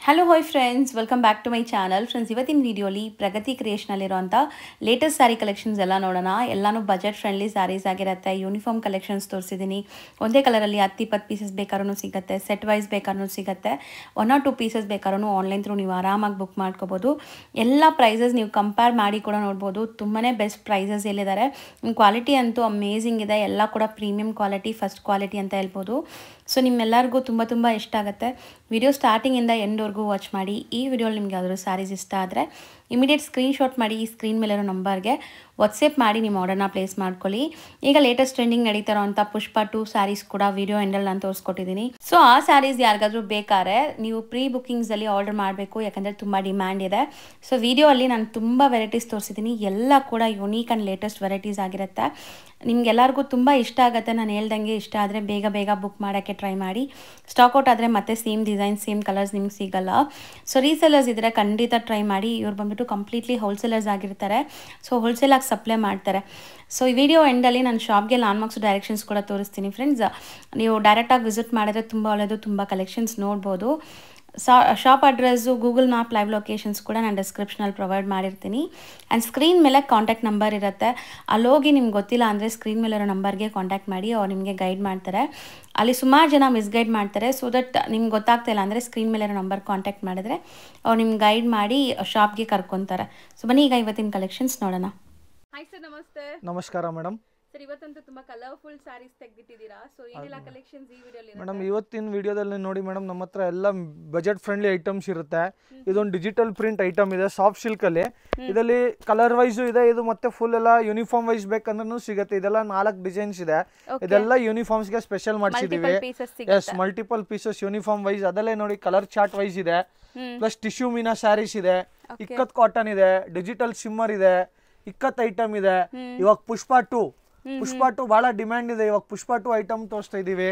Hello hi friends, welcome back to my channel. Friends, ಇವತ್ತಿನ ವಿಡಿಯೋಲಿ ಪ್ರಗತಿ ಕ್ರಿಯೇಷನಲ್ಲಿರುವಂಥ ಲೇಟೆಸ್ಟ್ ಸ್ಯಾರಿ ಕಲೆಕ್ಷನ್ಸ್ ಎಲ್ಲ ನೋಡೋಣ. ಎಲ್ಲನೂ ಬಜೆಟ್ ಫ್ರೆಂಡ್ಲಿ ಸ್ಯಾರೀಸ್ ಆಗಿರುತ್ತೆ. ಯೂನಿಫಾರ್ಮ್ ಕಲೆಕ್ಷನ್ಸ್ ತೋರಿಸಿದ್ದೀನಿ. ಒಂದೇ ಕಲರಲ್ಲಿ 10-20 ಪೀಸಸ್ ಬೇಕಾದ್ರೂ ಸಿಗುತ್ತೆ, ಸೆಟ್ ವೈಸ್ ಬೇಕಾದ್ರೂ ಸಿಗುತ್ತೆ. 1 or 2 ಪೀಸಸ್ ಬೇಕಾದ್ರೂ ಆನ್ಲೈನ್ ಥ್ರೂ ನೀವು ಆರಾಮಾಗಿ ಬುಕ್ ಮಾಡ್ಕೋಬೋದು. ಎಲ್ಲ ಪ್ರೈಸಸ್ ನೀವು ಕಂಪೇರ್ ಮಾಡಿ ಕೂಡ ನೋಡ್ಬೋದು. ತುಂಬಾ ಬೆಸ್ಟ್ ಪ್ರೈಸಸ್ ಎಲ್ಲಿದ್ದಾರೆ. ಕ್ವಾಲಿಟಿ ಅಂತೂ ಅಮೇಝಿಂಗ್ ಇದೆ. ಎಲ್ಲ ಕೂಡ ಪ್ರೀಮಿಯಂ ಕ್ವಾಲಿಟಿ, ಫಸ್ಟ್ ಕ್ವಾಲಿಟಿ ಅಂತ ಹೇಳ್ಬೋದು. ಸೊ ನಿಮ್ಮೆಲ್ಲರಿಗೂ ತುಂಬ ಇಷ್ಟ ಆಗುತ್ತೆ. ವಿಡಿಯೋ ಸ್ಟಾರ್ಟಿಂಗಿಂದ ಎಂಡ್ವರೆಗೂ ವಾಚ್ ಮಾಡಿ. ಈ ವಿಡಿಯೋಲಿ ನಿಮ್ಗೆ ಯಾವ್ದಾದ್ರು ಸ್ಯಾರೀಸ್ ಇಷ್ಟ ಆದರೆ ಇಮಿಡಿಯೇಟ್ ಸ್ಕ್ರೀನ್ಶಾಟ್ ಮಾಡಿ ಈ ಸ್ಕ್ರೀನ್ ಮೇಲಿರೋ ನಂಬರ್ಗೆ ವಾಟ್ಸಪ್ ಮಾಡಿ ನಿಮ್ಮ ಆರ್ಡರ್ನ ಪ್ಲೇಸ್ ಮಾಡ್ಕೊಳ್ಳಿ. ಈಗ ಲೇಟೆಸ್ಟ್ ಟ್ರೆಂಡಿಂಗ್ ನಡೀತಾ ಇರೋಂಥ ಪುಷ್ಪ 2 ಸ್ಯಾರೀಸ್ ಕೂಡ ವಿಡಿಯೋ ಎಂಡಲ್ಲಿ ನಾನು ತೋರಿಸ್ಕೊಟ್ಟಿದ್ದೀನಿ. ಸೊ ಆ ಸ್ಯಾರೀಸ್ ಯಾರಿಗಾದ್ರೂ ಬೇಕಾದ್ರೆ ನೀವು ಪ್ರೀ ಬುಕ್ಕಿಂಗ್ಸಲ್ಲಿ ಆರ್ಡರ್ ಮಾಡಬೇಕು, ಯಾಕಂದರೆ ತುಂಬ ಡಿಮ್ಯಾಂಡ್ ಇದೆ. ಸೊ ವಿಡಿಯೋ ಅಲ್ಲಿ ನಾನು ತುಂಬ ವೆರೈಟೀಸ್ ತೋರಿಸಿದ್ದೀನಿ. ಎಲ್ಲ ಕೂಡ ಯುನೀಕ್ ಆ್ಯಂಡ್ ಲೇಟೆಸ್ಟ್ ವೆರೈಟೀಸ್ ಆಗಿರುತ್ತೆ. ನಿಮ್ಗೆಲ್ಲರಿಗೂ ತುಂಬ ಇಷ್ಟ ಆಗುತ್ತೆ. ನಾನು ಹೇಳ್ದಂಗೆ ಇಷ್ಟ ಆದರೆ ಬೇಗ ಬುಕ್ ಮಾಡೋಕ್ಕೆ ಟ್ರೈ ಮಾಡಿ. ಸ್ಟಾಕ್ ಔಟ್ ಆದರೆ ಮತ್ತೆ ಸೇಮ್ ಡಿಸೈನ್, ಸೇಮ್ ಕಲರ್ಸ್ ನಿಮ್ಗೆ ಸಿಗಲ್ಲ. ಸೊ ರೀಸೆಲ್ಲರ್ಸ್ ಇದ್ದರೆ ಖಂಡಿತ ಟ್ರೈ ಮಾಡಿ. ಇವ್ರು ಬಂದ್ಬಿಟ್ಟು ಕಂಪ್ಲೀಟ್ಲಿ ಹೋಲ್ಸೇಲರ್ಸ್ ಆಗಿರ್ತಾರೆ. ಸೊ ಹೋಲ್ಸೇಲಾಗಿ ಸಪ್ಲೈ ಮಾಡ್ತಾರೆ. ಸೊ ಈ ವಿಡಿಯೋ ಎಂಡಲ್ಲಿ ನಾನು ಶಾಪ್ಗೆ ಲ್ಯಾಂಡ್ಮಾರ್ಕ್ಸ್ ಡೈರೆಕ್ಷನ್ಸ್ ಕೂಡ ತೋರಿಸ್ತೀನಿ. ಫ್ರೆಂಡ್ಸ್, ನೀವು ಡೈರೆಕ್ಟಾಗಿ ವಿಸಿಟ್ ಮಾಡಿದ್ರೆ ತುಂಬ ಒಳ್ಳೆಯದು, ತುಂಬ ಕಲೆಕ್ಷನ್ಸ್ ನೋಡ್ಬೋದು. Shop address, Google map live locations ಕೂಡ ನಾನು ಡಿಸ್ಕ್ರಿಪ್ಷನಲ್ಲಿ ಪ್ರೊವೈಡ್ ಮಾಡಿರ್ತೀನಿ. ಆ್ಯಂಡ್ ಸ್ಕ್ರೀನ್ ಮೇಲೆ ಕಾಂಟ್ಯಾಕ್ಟ್ ನಂಬರ್ ಇರುತ್ತೆ. ಅಲ್ಲೋಗಿ ನಿಮ್ಗೆ ಗೊತ್ತಿಲ್ಲ ಅಂದರೆ ಸ್ಕ್ರೀನ್ ಮೇಲಿರೋ ನಂಬರ್ಗೆ ಕಾಂಟ್ಯಾಕ್ಟ್ ಮಾಡಿ, ಅವ್ರು ನಿಮಗೆ ಗೈಡ್ ಮಾಡ್ತಾರೆ. ಅಲ್ಲಿ ಸುಮಾರು ಜನ ಮಿಸ್ಗೈಡ್ ಮಾಡ್ತಾರೆ. ಸೊ ದಟ್ ನಿಮ್ಗೆ ಗೊತ್ತಾಗ್ತಾಯಿಲ್ಲ ಅಂದರೆ ಸ್ಕ್ರೀನ್ ಮೇಲಿರೋ ನಂಬರ್ ಕಾಂಟ್ಯಾಕ್ಟ್ ಮಾಡಿದ್ರೆ ಅವ್ರು ನಿಮ್ಗೆ ಗೈಡ್ ಮಾಡಿ ಶಾಪ್ಗೆ ಕರ್ಕೊತಾರೆ. ಸೊ ಬನ್ನಿ ಈಗ ಇವತ್ತಿನ ಕಲೆಕ್ಷನ್ಸ್ ನೋಡೋಣ. ಹಾಯ್ ಸರ್, ನಮಸ್ತೆ. ನಮಸ್ಕಾರ ಮೇಡಮ್. ಸರ್, ಇವತ್ತಂತೂ ತುಂಬಾ ಕಲರ್ಫುಲ್ ಸ್ಯಾರೀಸ್ ತೆಗೆದಿಟ್ಟಿದ್ದೀರಾ. ಸೊ ಏನೆಲ್ಲ ಕಲೆಕ್ಷನ್ಸ್ ಈ ವಿಡಿಯೋಲಿ ಇದೆ? ಮೇಡಮ್, ಇವತ್ತಿನ ವಿಡಿಯೋದಲ್ಲಿ ನೋಡಿ ಮೇಡಮ್, ನಮ್ಮ ಹತ್ರ ಎಲ್ಲ ಬಜೆಟ್ ಫ್ರೆಂಡ್ಲಿ ಐಟಮ್ಸ್ ಇರುತ್ತೆ. ಇದೊಂದು ಡಿಜಿಟಲ್ ಪ್ರಿಂಟ್ ಐಟಮ್ ಇದೆ, ಸಾಫ್ಟ್ ಸಿಲ್ಕ್ ಅಲ್ಲಿ. ಇದರಲ್ಲಿ ಕಲರ್ ವೈಸ್ ಇದೆ. ಇದು ಮತ್ತೆ ಫುಲ್ ಎಲ್ಲ ಯೂನಿಫಾರ್ಮ್ ವೈಸ್ ಬೇಕಂದ್ರೂ ಸಿಗುತ್ತೆ. ಇದೆಲ್ಲ 4 ಡಿಸೈನ್ಸ್ ಇದೆ. ಇದೆಲ್ಲ ಯೂನಿಫಾರ್ಮ್ಸ್ ಗೆ ಸ್ಪೆಷಲ್ ಮಾಡಿಸಿದೀವಿ. Yes, multiple pieces uniform wise. ಅದಲ್ಲೇ ನೋಡಿ ಕಲರ್ ಚಾರ್ಟ್ ವೈಸ್ ಇದೆ. ಪ್ಲಸ್ ಟಿಶ್ಯೂ ಮೀನಾ ಸ್ಯಾರೀಸ್ ಇದೆ, ಇಕ್ಕತ್ ಕಾಟನ್ ಇದೆ, ಡಿಜಿಟಲ್ ಶಿಮ್ಮರ್ ಇದೆ, ಇಕ್ಕತ್ ಐಟಮ್ ಇದೆ. ಇವಾಗ ಪುಷ್ಪ 2 ಬಹಳ ಡಿಮ್ಯಾಂಡ್ ಇದೆ. ಇವಾಗ ಪುಷ್ಪ 2 ಐಟಮ್ ತೋರಿಸ್ತಾ ಇದೀವಿ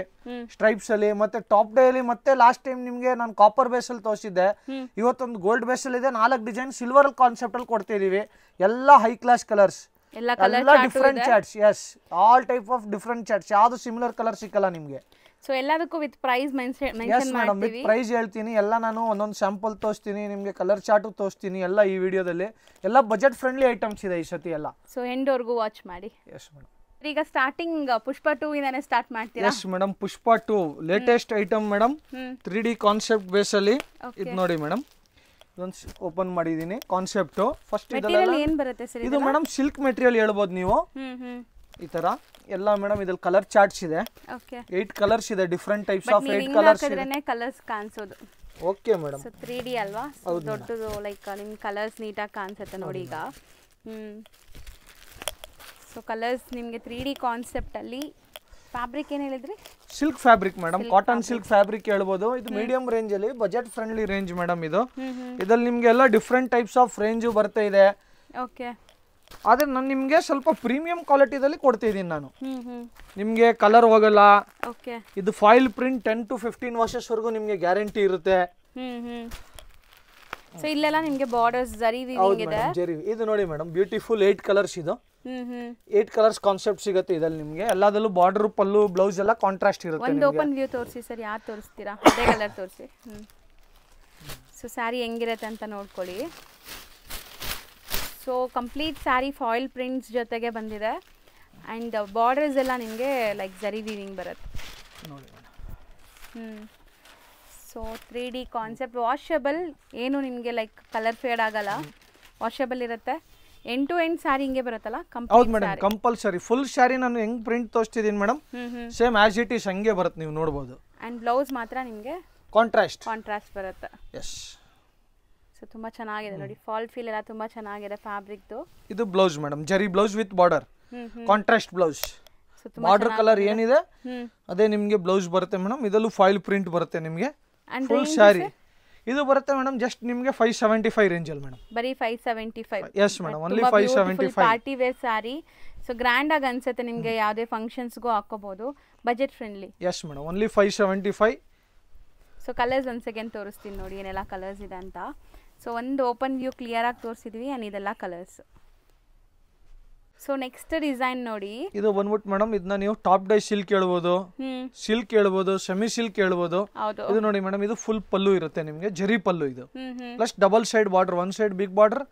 ಸ್ಟ್ರೈಪ್ಸ್ ಅಲ್ಲಿ. ಮತ್ತೆ ಟಾಪ್ ಡೇ ಅಲ್ಲಿ ಮತ್ತೆ ಲಾಸ್ಟ್ ಟೈಮ್ ನಿಮ್ಗೆ ನಾನು ಕಾಪರ್ ಬೇಸ್ ಅಲ್ಲಿ ತೋರಿಸಿದ್ದೆ. ಇವತ್ತೊಂದು ಗೋಲ್ಡ್ ಬೇಸ್ ಅಲ್ಲಿ ಇದೆ. 4 ಡಿಸೈನ್ ಸಿಲ್ವರ್ ಕಾನ್ಸೆಪ್ಟ್ ಅಲ್ಲಿ ಕೊಡ್ತಾ ಇದೀವಿ. ಎಲ್ಲ ಹೈ ಕ್ಲಾಸ್ ಕಲರ್ಸ್, ಎಲ್ಲ different charts. Yes, all type of different charts. ಯಾವ್ದು ಸಿಮಿಲರ್ ಕಲರ್ ಸಿಕ್ಕಲ್ಲ ನಿಮ್ಗೆ. ಸೊ ಎಲ್ಲದಕ್ಕೂ with price mention madam, with price ಹೇಳ್ತೀನಿ. ಎಲ್ಲ ನಾನು ಒಂದೊಂದು ಸ್ಯಾಂಪಲ್ ತೋರಿಸ್ತೀನಿ ನಿಮ್ಗೆ, ಕಲರ್ ಚಾರ್ಟು ತೋರಿಸ್ತೀನಿ. ಎಲ್ಲ ಈ ವಿಡಿಯೋದಲ್ಲಿ ಎಲ್ಲ ಬಜೆಟ್ ಫ್ರೆಂಡ್ಲಿ ಐಟಮ್ಸ್ ಇದೆ ಈ ಸತಿ ಎಲ್ಲ. ಸೊ ಎಂಡ್ವರೆಗೂ ವಾಚ್ ಮಾಡಿ. Yes madam. ಈಗ ಸ್ಟಾರ್ಟಿಂಗ್ ಪುಷ್ಪ 2 ಇಂದಾನೆ ಸ್ಟಾರ್ಟ್ ಮಾಡ್ತೀರಾ? ಎಸ್ ಮೇಡಮ್, ಪುಷ್ಪ 2 latest item madam. 3D concept base ಅಲ್ಲಿ ಇದು ನೋಡಿ ಮೇಡಮ್. ಇದೊಂದು ಓಪನ್ ಮಾಡಿದೀನಿ ಕಾನ್ಸೆಪ್ಟ್. ಫಸ್ಟ್ ಏನ್ ಬರುತ್ತೆ ಸರ್ ಇದು ಮೇಡಮ್? ಸಿಲ್ಕ್ ಮೆಟೀರಿಯಲ್ ಹೇಳ್ಬೋದು ನೀವು. ಈ ತರ ಎಲ್ಲ ಮೇಡಮ್. ಇದ್ರಲ್ಲಿ ಕಲರ್ ಚಾರ್ಟ್ಸ್ ಇದೆ. 8 ಕಲರ್ಸ್ ಇದೆ, ಡಿಫ್ರೆಂಟ್ ಟೈಪ್ಸ್ ಆಫ್ 8 ಕಲರ್ಸ್ ಇದೆ. ಕಲರ್ಸ್ ಕಾಣಿಸೋದು ಓಕೆ ಮೇಡಮ್. ಸೊ 3D ಅಲ್ವಾ, ದೊಡ್ಡದು. ಲೈಕ್ ನಿಮ್ ಕಲರ್ಸ್ ನೀಟಾಗಿ ಕಾಣಿಸುತ್ತೆ ನೋಡಿ ಈಗ. ಸೊ ಕಲರ್ಸ್ ನಿಮಗೆ 3D ಕಾನ್ಸೆಪ್ಟ್ ಅಲ್ಲಿ. ಫ್ಯಾಬ್ರಿಕ್ ಏನು ಹೇಳಿದ್ರಿ? Silk fabric madam, cotton silk fabric ಹೇಳ್ಬೋದು. ಇದು ಮೀಡಿಯಂ ರೇಂಜ್ ಅಲ್ಲಿ ಬಜೆಟ್ ಫ್ರೆಂಡ್ಲಿ ರೇಂಜ್ ಮೇಡಮ್. ಇದು ಇದ್ರಲ್ಲಿ ನಿಮ್ಗೆ ಎಲ್ಲ ಡಿಫ್ರೆಂಟ್ ಟೈಪ್ಸ್ ಆಫ್ ರೇಂಜು ಬರ್ತಾ ಇದೆ. ಓಕೆ. ಆದ್ರೆ ನಾನು ನಿಮ್ಗೆ ಸ್ವಲ್ಪ ಪ್ರೀಮಿಯಂ ಕ್ವಾಲಿಟಿದಲ್ಲಿ ಕೊಡ್ತಾ ಇದೀನಿ ನಾನು. ನಿಮ್ಗೆ ಕಲರ್ ಹೋಗಲ್ಲ. ಇದು ಫಾಯಿಲ್ ಪ್ರಿಂಟ್ 10 to 15 ವರ್ಷಸ್ ವರೆಗೂ ನಿಮ್ಗೆ ಗ್ಯಾರಂಟಿ ಇರುತ್ತೆ. ಸೊ ಇಲ್ಲೆಲ್ಲ ನಿಮ್ಗೆ ಬಾರ್ಡರ್ಸ್ ಜರಿ ವೀವಿಂಗ್ ಇದೆ. ಇದು ನೋಡಿ ಮೇಡಮ್, ಬ್ಯೂಟಿಫುಲ್ 8 ಕಲರ್ಸ್. ಇದು 8 ಕಲರ್ಸ್ ಕಾನ್ಸೆಪ್ಟ್ ಸಿಗುತ್ತೆ ಇದ್ರಲ್ಲಿ ನಿಮ್ಗೆ. ಎಲ್ಲದಲ್ಲೂ ಬಾರ್ಡರ್, ಪಲ್ಲು, ಬ್ಲೌಸ್ ಎಲ್ಲ ಕಾಂಟ್ರಾಸ್ಟ್ ಇರುತ್ತೆ. ಒಂದು ಓಪನ್ ವ್ಯೂ ತೋರಿಸಿ ಸರ್. ಯಾರು ತೋರಿಸ್ತೀರಾ? ಅದೇ ಕಲರ್ ತೋರಿಸಿ. ಸೊ ಸ್ಯಾರಿ ಹೆಂಗಿರುತ್ತೆ ಅಂತ ನೋಡ್ಕೊಳ್ಳಿ. So complete sari foil prints ಜೊತೆಗೆ ಬಂದಿದೆ. ಆ್ಯಂಡ್ ಬಾರ್ಡರ್ಸ್ ಎಲ್ಲ ನಿಮಗೆ ಲೈಕ್ ಜರಿ ವೀವಿಂಗ್ ಬರುತ್ತೆ ನೋಡಿ. So 3D concept. ವಾಷಬಲ್, ಏನು ನಿಮಗೆ ಲೈಕ್ ಕಲರ್ ಫೇಡ್ ಆಗಲ್ಲ, ವಾಷಬಲ್ ಇರುತ್ತೆ. ಎಂಡ್ ಟು ಎಂಡ್ ಸ್ಯಾರಿ ಹಿಂಗೆ ಬರುತ್ತಲ್ಲ? ಹೌದು ಮೇಡಮ್, ಕಂಪಲ್ಸರಿ. ಫುಲ್ ಸ್ಯಾರಿ ನಾನು ಹೆಂಗ್ ಪ್ರಿಂಟ್ ತೋರಿಸ್ತಿದ್ದೀನಿ madam, same as it is ಹಂಗೆ ಬರುತ್ತೆ, ನೀವು ನೋಡ್ಬೋದು. ಆ್ಯಂಡ್ ಬ್ಲೌಸ್ ಮಾತ್ರ ನಿಮಗೆ ಕಾಂಟ್ರಾಸ್ಟ್ ಬರುತ್ತೆ. ಎಸ್. ಸೊ ತುಂಬ ಚೆನ್ನಾಗಿದೆ ನೋಡಿ. ಫಾಲ್ ಫೀಲ್ ಎಲ್ಲ ತುಂಬ ಚೆನ್ನಾಗಿದೆ ಫ್ಯಾಬ್ರಿಕ್ದು. ಇದು ಬ್ಲೌಸ್ ಮೇಡಮ್, ಜರಿ blouse with border, contrast blouse. Border colour ಏನಿದೆ ಅದೇ ನಿಮಗೆ ಬ್ಲೌಸ್ ಬರುತ್ತೆ ಮೇಡಮ್. ಇದರಲ್ಲೂ ಫಾಯಿಲ್ ಪ್ರಿಂಟ್ ಬರುತ್ತೆ ನಿಮಗೆ. ಫುಲ್ ಸ್ಯಾರಿ ಇದು ಬರುತ್ತೆ ಮೇಡಮ್. ಜಸ್ಟ್ ನಿಮಗೆ 575 ರೇಂಜ್ ಅಲ್ಲಿ ಮೇಡಮ್. ಬರೀ 575. Yes madam, only 575. Party wear sari. So grand ಆಗಿ ಅನ್ಸುತ್ತೆ ನಿಮಗೆ. ಯಾವುದೇ ಫಂಕ್ಷನ್ಸ್ಗೂ ಹಾಕೋಬಹುದು, budget friendly. Yes madam, only 575. So colours ಒಂದು ಸೆಕೆಂಡ್ ತೋರಿಸ್ತೀನಿ ನೋಡಿ ಏನೆಲ್ಲ ಕಲರ್ಸ್ ಇದೆ ಅಂತ. ಸೊ ಒಂದು ಓಪನ್ ವ್ಯೂ ಕ್ಲಿಯರ್ ಆಗಿ ತೋರಿಸಿದ್ವಿ. ಆ್ಯಂಡ್ ಇದೆಲ್ಲ ಕಲರ್ಸ್. ಸೊ ನೆಕ್ಸ್ಟ್ ಡಿಸೈನ್ ನೋಡಿ, ಇದು ಬಂದ್ಬಿಟ್ಟು ಮೇಡಮ್ ಇದನ್ನ ನೀವು ಟಾಪ್ ಡೈ ಸಿಲ್ಕ್ ಹೇಳ್ಬೋದು, ಸಿಲ್ಕ್ ಹೇಳ್ಬೋದು, ಸೆಮಿ ಸಿಲ್ಕ್ ಹೇಳ್ಬೋದು. ಹೌದು. ಇದು ನೋಡಿ ಮೇಡಮ್, ಇದು ಫುಲ್ ಪಲ್ಲು ಇರುತ್ತೆ ನಿಮ್ಗೆ, ಜರಿ ಪಲ್ಲು ಇದು. Plus double side border, one side big border,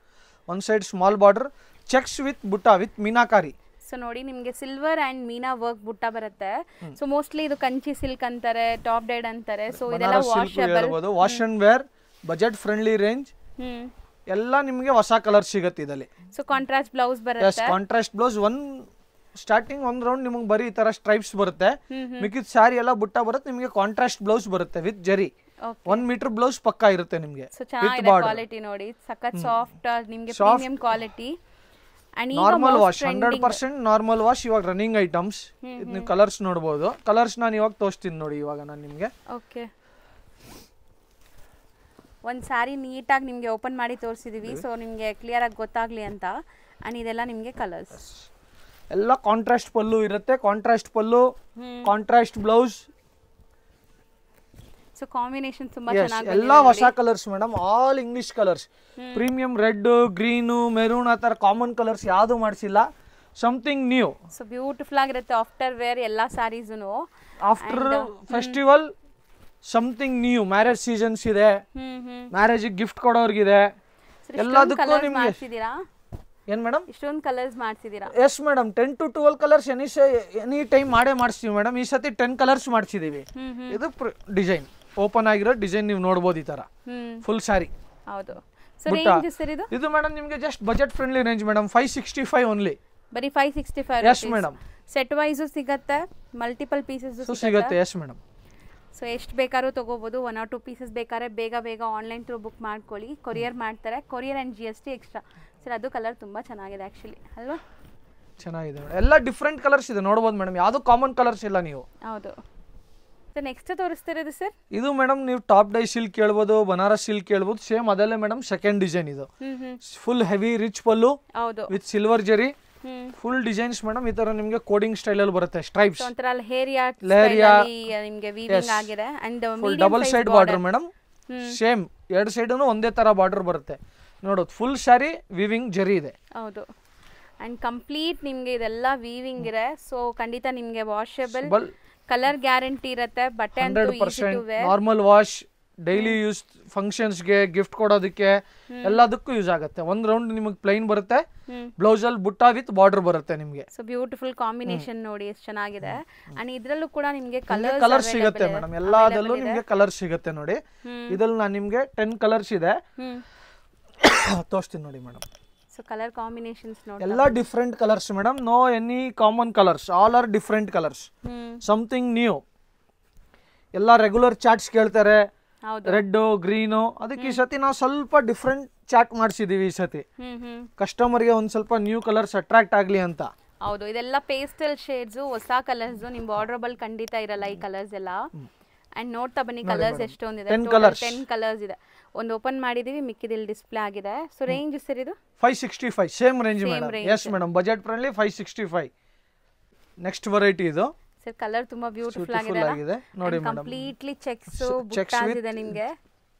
one side small border, checks with butta with meenakari. So ನೋಡಿ ನಿಮಗೆ ಸಿಲ್ವರ್ ಅಂಡ್ ಮೀನಾ ವರ್ಕ್ ಬುಟ್ಟ ಬರುತ್ತೆ. ಸೊ ಮೋಸ್ಟ್ಲಿ ಇದು ಕಂಚಿ ಸಿಲ್ಕ್ ಅಂತಾರೆ, ಟಾಪ್ ಡೈಡ್ ಅಂತಾರೆ. ಸೊ ಇದೆಲ್ಲ washable, wash and wear, budget friendly range. ಎಲ್ಲ ನಿಮಗೆ ಹೊಸ ಕಲರ್ ಸಿಗುತ್ತೆ ಇದರಲ್ಲಿ. ಸೊ ಕಾಂಟ್ರಾಸ್ಟ್ ಬ್ಲೌಸ್ ಬರುತ್ತೆ. ಕಾಂಟ್ರಾಸ್ಟ್ ಬ್ಲೌಸ್, ಸ್ಟಾರ್ಟಿಂಗ್ ಒಂದ್ ರೌಂಡ್ ನಿಮಗೆ ಬರೀ ಈ ತರ ಸ್ಟ್ರೈಪ್ಸ್ ಬರುತ್ತೆ. ಮಿಕ್ಕಿದ ಸ್ಯಾರಿ ಎಲ್ಲ ಬುಟ್ಟ ಬರುತ್ತೆ, ನಿಮಗೆ ಕಾಂಟ್ರಾಸ್ಟ್ ಬ್ಲೌಸ್ ಬರುತ್ತೆ ವಿತ್ ಜರಿ. 1 ಮೀಟರ್ ಬ್ಲೌಸ್ ಪಕ್ಕಾ ಇರುತ್ತೆ ನಿಮಗೆ. ಸೊ ಚೆನ್ನಾಗಿದೆ ಕ್ವಾಲಿಟಿ ನೋಡಿ, ಸಖತ್ ಸಾಫ್ಟ್, ನಿಮಗೆ premium quality. Normal wash, 100% normal wash. ಇವಾಗ ರನ್ನಿಂಗ್ ಐಟಮ್ಸ್, ನೀವು ಕಲರ್ಸ್ ನೋಡಬಹುದು. ಕಲರ್ಸ್ ನಾನು ಇವಾಗ ತೋರಿಸ್ತೀನಿ ನೋಡಿ ಇವಾಗ ನಾನು ನಿಮಗೆ. ಓಕೆ, ಒಂದು ಸ್ಯಾರಿ ನೀಟಾಗಿ ನಿಮಗೆ ಓಪನ್ ಮಾಡಿ ತೋರಿಸಿದೀವಿ, ಸೊ ನಿಮಗೆ ಕ್ಲಿಯರ್ ಆಗಿ ಗೊತ್ತಾಗ್ಲಿ ಅಂತ. ಅಂಡ್ ಇದೆಲ್ಲ ನಿಮಗೆ ಕಲರ್ಸ್ ಎಲ್ಲ ಕಾಂಟ್ರಾಸ್ಟ್ ಪಲ್ಲು ಇರುತ್ತೆ, contrast pallu, contrast blouse. So combination ತುಂಬಾ ಚೆನ್ನಾಗಿ ಎಲ್ಲ ಹೊಸ colours madam, all English colours. Premium red, green, maroon ಆ ತರ ಕಾಮನ್ ಕಲರ್ಸ್ ಯಾವುದು ಮಾಡಿಸಿಲ್ಲ, ಸಮಥಿಂಗ್ ನ್ಯೂ. ಸೊ ಬ್ಯೂಟಿಫುಲ್ ಆಗಿರುತ್ತೆ ಆಫ್ಟರ್ ವೇರ್ ಎಲ್ಲ ಸ್ಯಾರೀಸ್ನು. After festival something new. Marriage seasons ಇದೆ, ಮ್ಯಾರೇಜ್ ಗಿಫ್ಟ್ ಕೊಡೋರ್ಗಿದೆ, ಎಲ್ಲದಕ್ಕೂ ನಿಮ್ಗೆ. ಏನ್ ಮೇಡಮ್ ಇಷ್ಟೊಂದು ಕಲರ್ಸ್ ಮಾಡ್ಸಿದೀರಾ? Yes madam, 10 to 12 colours any time ಮಾಡೇ ಮಾಡಿಸ್ತೀವಿ ಮೇಡಮ್. ಈ ಸತಿ 10 ಕಲರ್ಸ್ ಮಾಡಿಸಿದೀವಿ. ಇದು ಡಿಸೈನ್ ಓಪನ್ ಆಗಿರೋ ಡಿಸೈನ್ ನೀವು ನೋಡಬಹುದು ಈ ತರ ಫುಲ್ ಸ್ಯಾರಿ. ಹೌದು. ಸೊ ರೇಂಜ್ ಸರ್ ಇದು ಮೇಡಮ್ ನಿಮಗೆ just budget friendly range madam, 565 only. ಬರೀ 565. Yes madam. ಸೆಟ್ ವೈಸ್ ಸಿಗುತ್ತೆ, ಮಲ್ಟಿಪಲ್ ಪೀಸಸ್ ಸಿಗುತ್ತೆ. Yes madam. ಸೊ ಎಷ್ಟು ಬೇಕಾದ್ರೂ ತೊಗೋಬೋದು. 1 or 2 ಪೀಸಸ್ ಬೇಕಾದ್ರೆ ಬೇಗ ಆನ್ಲೈನ್ ಥ್ರೂ ಬುಕ್ ಮಾಡ್ಕೊಳ್ಳಿ, ಕೊರಿಯರ್ ಮಾಡ್ತಾರೆ. Courier and GST extra. Sir ಅದು ಕಲರ್ ತುಂಬ ಚೆನ್ನಾಗಿದೆ ಆ್ಯಕ್ಚುಲಿ ಅಲ್ವಾ? ಚೆನ್ನಾಗಿದೆ ಮೇಡಮ್, ಎಲ್ಲ ಡಿಫ್ರೆಂಟ್ ಕಲರ್ಸ್ ಇದೆ ನೋಡ್ಬೋದು ಮೇಡಮ್, ಯಾವುದು ಕಾಮನ್ ಕಲರ್ಸ್ ಇಲ್ಲ ನೀವು. ಹೌದು. ಸೊ ನೆಕ್ಸ್ಟ್ ತೋರಿಸ್ತಿರೋದು ಸರ್, ಇದು ಮೇಡಮ್ ನೀವು ಟಾಪ್ ಡೈ ಸಿಲ್ಕ್ ಹೇಳ್ಬೋದು, ಬನಾರಸ್ ಸಿಲ್ಕ್ ಹೇಳ್ಬೋದು. ಸೇಮ್ ಅದಲ್ಲೇ ಮೇಡಮ್ ಸೆಕೆಂಡ್ ಡಿಸೈನ್ ಇದು. Full heavy rich pallu with silver ಜರಿ, ಫುಲ್ ಡಿಸೈನ್ಸ್ ಮೇಡಮ್. ಈ ತರ ನಿಮಗೆ ಕೋಡಿಂಗ್ ಸ್ಟೈಲ್ ಅಲ್ಲಿ ಬರುತ್ತೆ, ಸ್ಟ್ರೈಪ್ಸ್ ಒಂತರ ಲೇರಿಯಾ ನಿಮಗೆ ವೀವಿಂಗ್ ಆಗಿದೆ. And full double side border madam, same ಎರಡು ಸೈಡ್ನು ಒಂದೇ ತರ ಬಾರ್ಡರ್ ಬರುತ್ತೆ ನೋಡೋದು. ಫುಲ್ ಸ್ಯಾರಿ ವೀವಿಂಗ್ ಜರಿ ಇದೆ. ಹೌದು. ಅಂಡ್ ಕಂಪ್ಲೀಟ್ ನಿಮಗೆ ಇದೆಲ್ಲ ವೀವಿಂಗ್ ಇದೆ. ಸೊ ಖಂಡಿತ ನಿಮಗೆ ವಾಷಬಲ್, ಕಲರ್ ಗ್ಯಾರಂಟಿ ಇರುತ್ತೆ. ಬಟ್ಟೆ ಅಂತೂ easy to wear, normal wash, daily use, ಫಂಕ್ಷನ್ಸ್ಗೆ, ಗಿಫ್ಟ್ ಕೊಡೋದಕ್ಕೆ ಎಲ್ಲದಕ್ಕೂ ಯೂಸ್ ಆಗುತ್ತೆ. ಒಂದ್ ರೌಂಡ್ ನಿಮಗೆ ಪ್ಲೈನ್ ಬರುತ್ತೆ, ಬ್ಲೌಸ್ ಅಲ್ಲಿ ಬುಟ್ಟ ವಿತ್ ಬಾರ್ಡರ್ ಬರುತ್ತೆ ನಿಮಗೆ. ಸೊ ಬ್ಯೂಟಿಫುಲ್ ಕಾಂಬಿನೇಷನ್ ನೋಡಿ ಎಷ್ಟು ಚೆನ್ನಾಗಿದೆ. ಅಂಡ್ ಇದ್ರಲ್ಲೂ ಕೂಡ ನಿಮಗೆ ಕಲರ್ ಸಿಗುತ್ತೆ ಮೇಡಮ್, ಎಲ್ಲದಲ್ಲೂ ನಿಮಗೆ ಕಲರ್ ಸಿಗುತ್ತೆ ನೋಡಿ. ಇದ್ರಲ್ಲಿ ನಾನು ನಿಮಗೆ 10 ಕಲರ್ಸ್ ಇದೆ, ತೋರಿಸ್ತೀನಿ ನೋಡಿ ಮೇಡಮ್. ಸೊ ಕಲರ್ ಕಾಂಬಿನೇಷನ್ಸ್ ನೋಡಿ, ಎಲ್ಲ different colours madam, no any common colours, all are different colours, something new. ಎಲ್ಲ ರೆಗ್ಯುಲರ್ ಚಾಟ್ಸ್ ಕೇಳ್ತಾರೆ, ರೆಡ್ ಗ್ರೀನು, ಅದಕ್ಕೆ ಈ ಸತಿ ನಾವು ಸ್ವಲ್ಪ ಡಿಫ್ರೆಂಟ್ ಚಾಟ್ ಮಾಡಿಸಿದೀವಿ ಈ ಸತಿ, ಕಸ್ಟಮರ್ಗೆ ಒಂದ್ ಸ್ವಲ್ಪ ನ್ಯೂ ಕಲರ್ಸ್ ಅಟ್ರಾಕ್ಟ್ ಆಗ್ಲಿ ಅಂತ. ಹೌದು. ಇದೆಲ್ಲ ಪೇಸ್ಟಲ್ ಶೇಡ್ಸ್, ಹೊಸ ಕಲರ್ಸ್, ನಿಮ್ ಬಾರ್ಡರಬಲ್ ಖಂಡಿತ ಇರಲ್ಲ ಈ ಕಲರ್ಸ್ ಎಲ್ಲ. ಅಂಡ್ ನೋಡ್ತಾ ಬನ್ನಿ ಕಲರ್ಸ್ ಎಷ್ಟೊಂದಿದೆ. 10 ಕಲರ್ಸ್ ಇದೆ. ಒಂದು ಓಪನ್ ಮಾಡಿದೀವಿ, ಮಿಕ್ಕಿದಲ್ಲಿ ಡಿಸ್ಪ್ಲೇ ಆಗಿದೆ. ಸೊ ರೇಂಜ್ ಸರ್ ಇದು 565 same range madam. Yes madam, budget friendly 565. Next variety ಇದು ಸರ್. ಕಲರ್ ತುಂಬಾ ಬ್ಯೂಟಿಫುಲ್ ಆಗಿದೆ ನೋಡಿ ಮೇಡಮ್. ಕಂಪ್ಲೀಟ್ಲಿ ಚೆಕ್ಸ್ ಬುಟ್ಟಾಸ್ ಇದೆ ನಿಮಗೆ,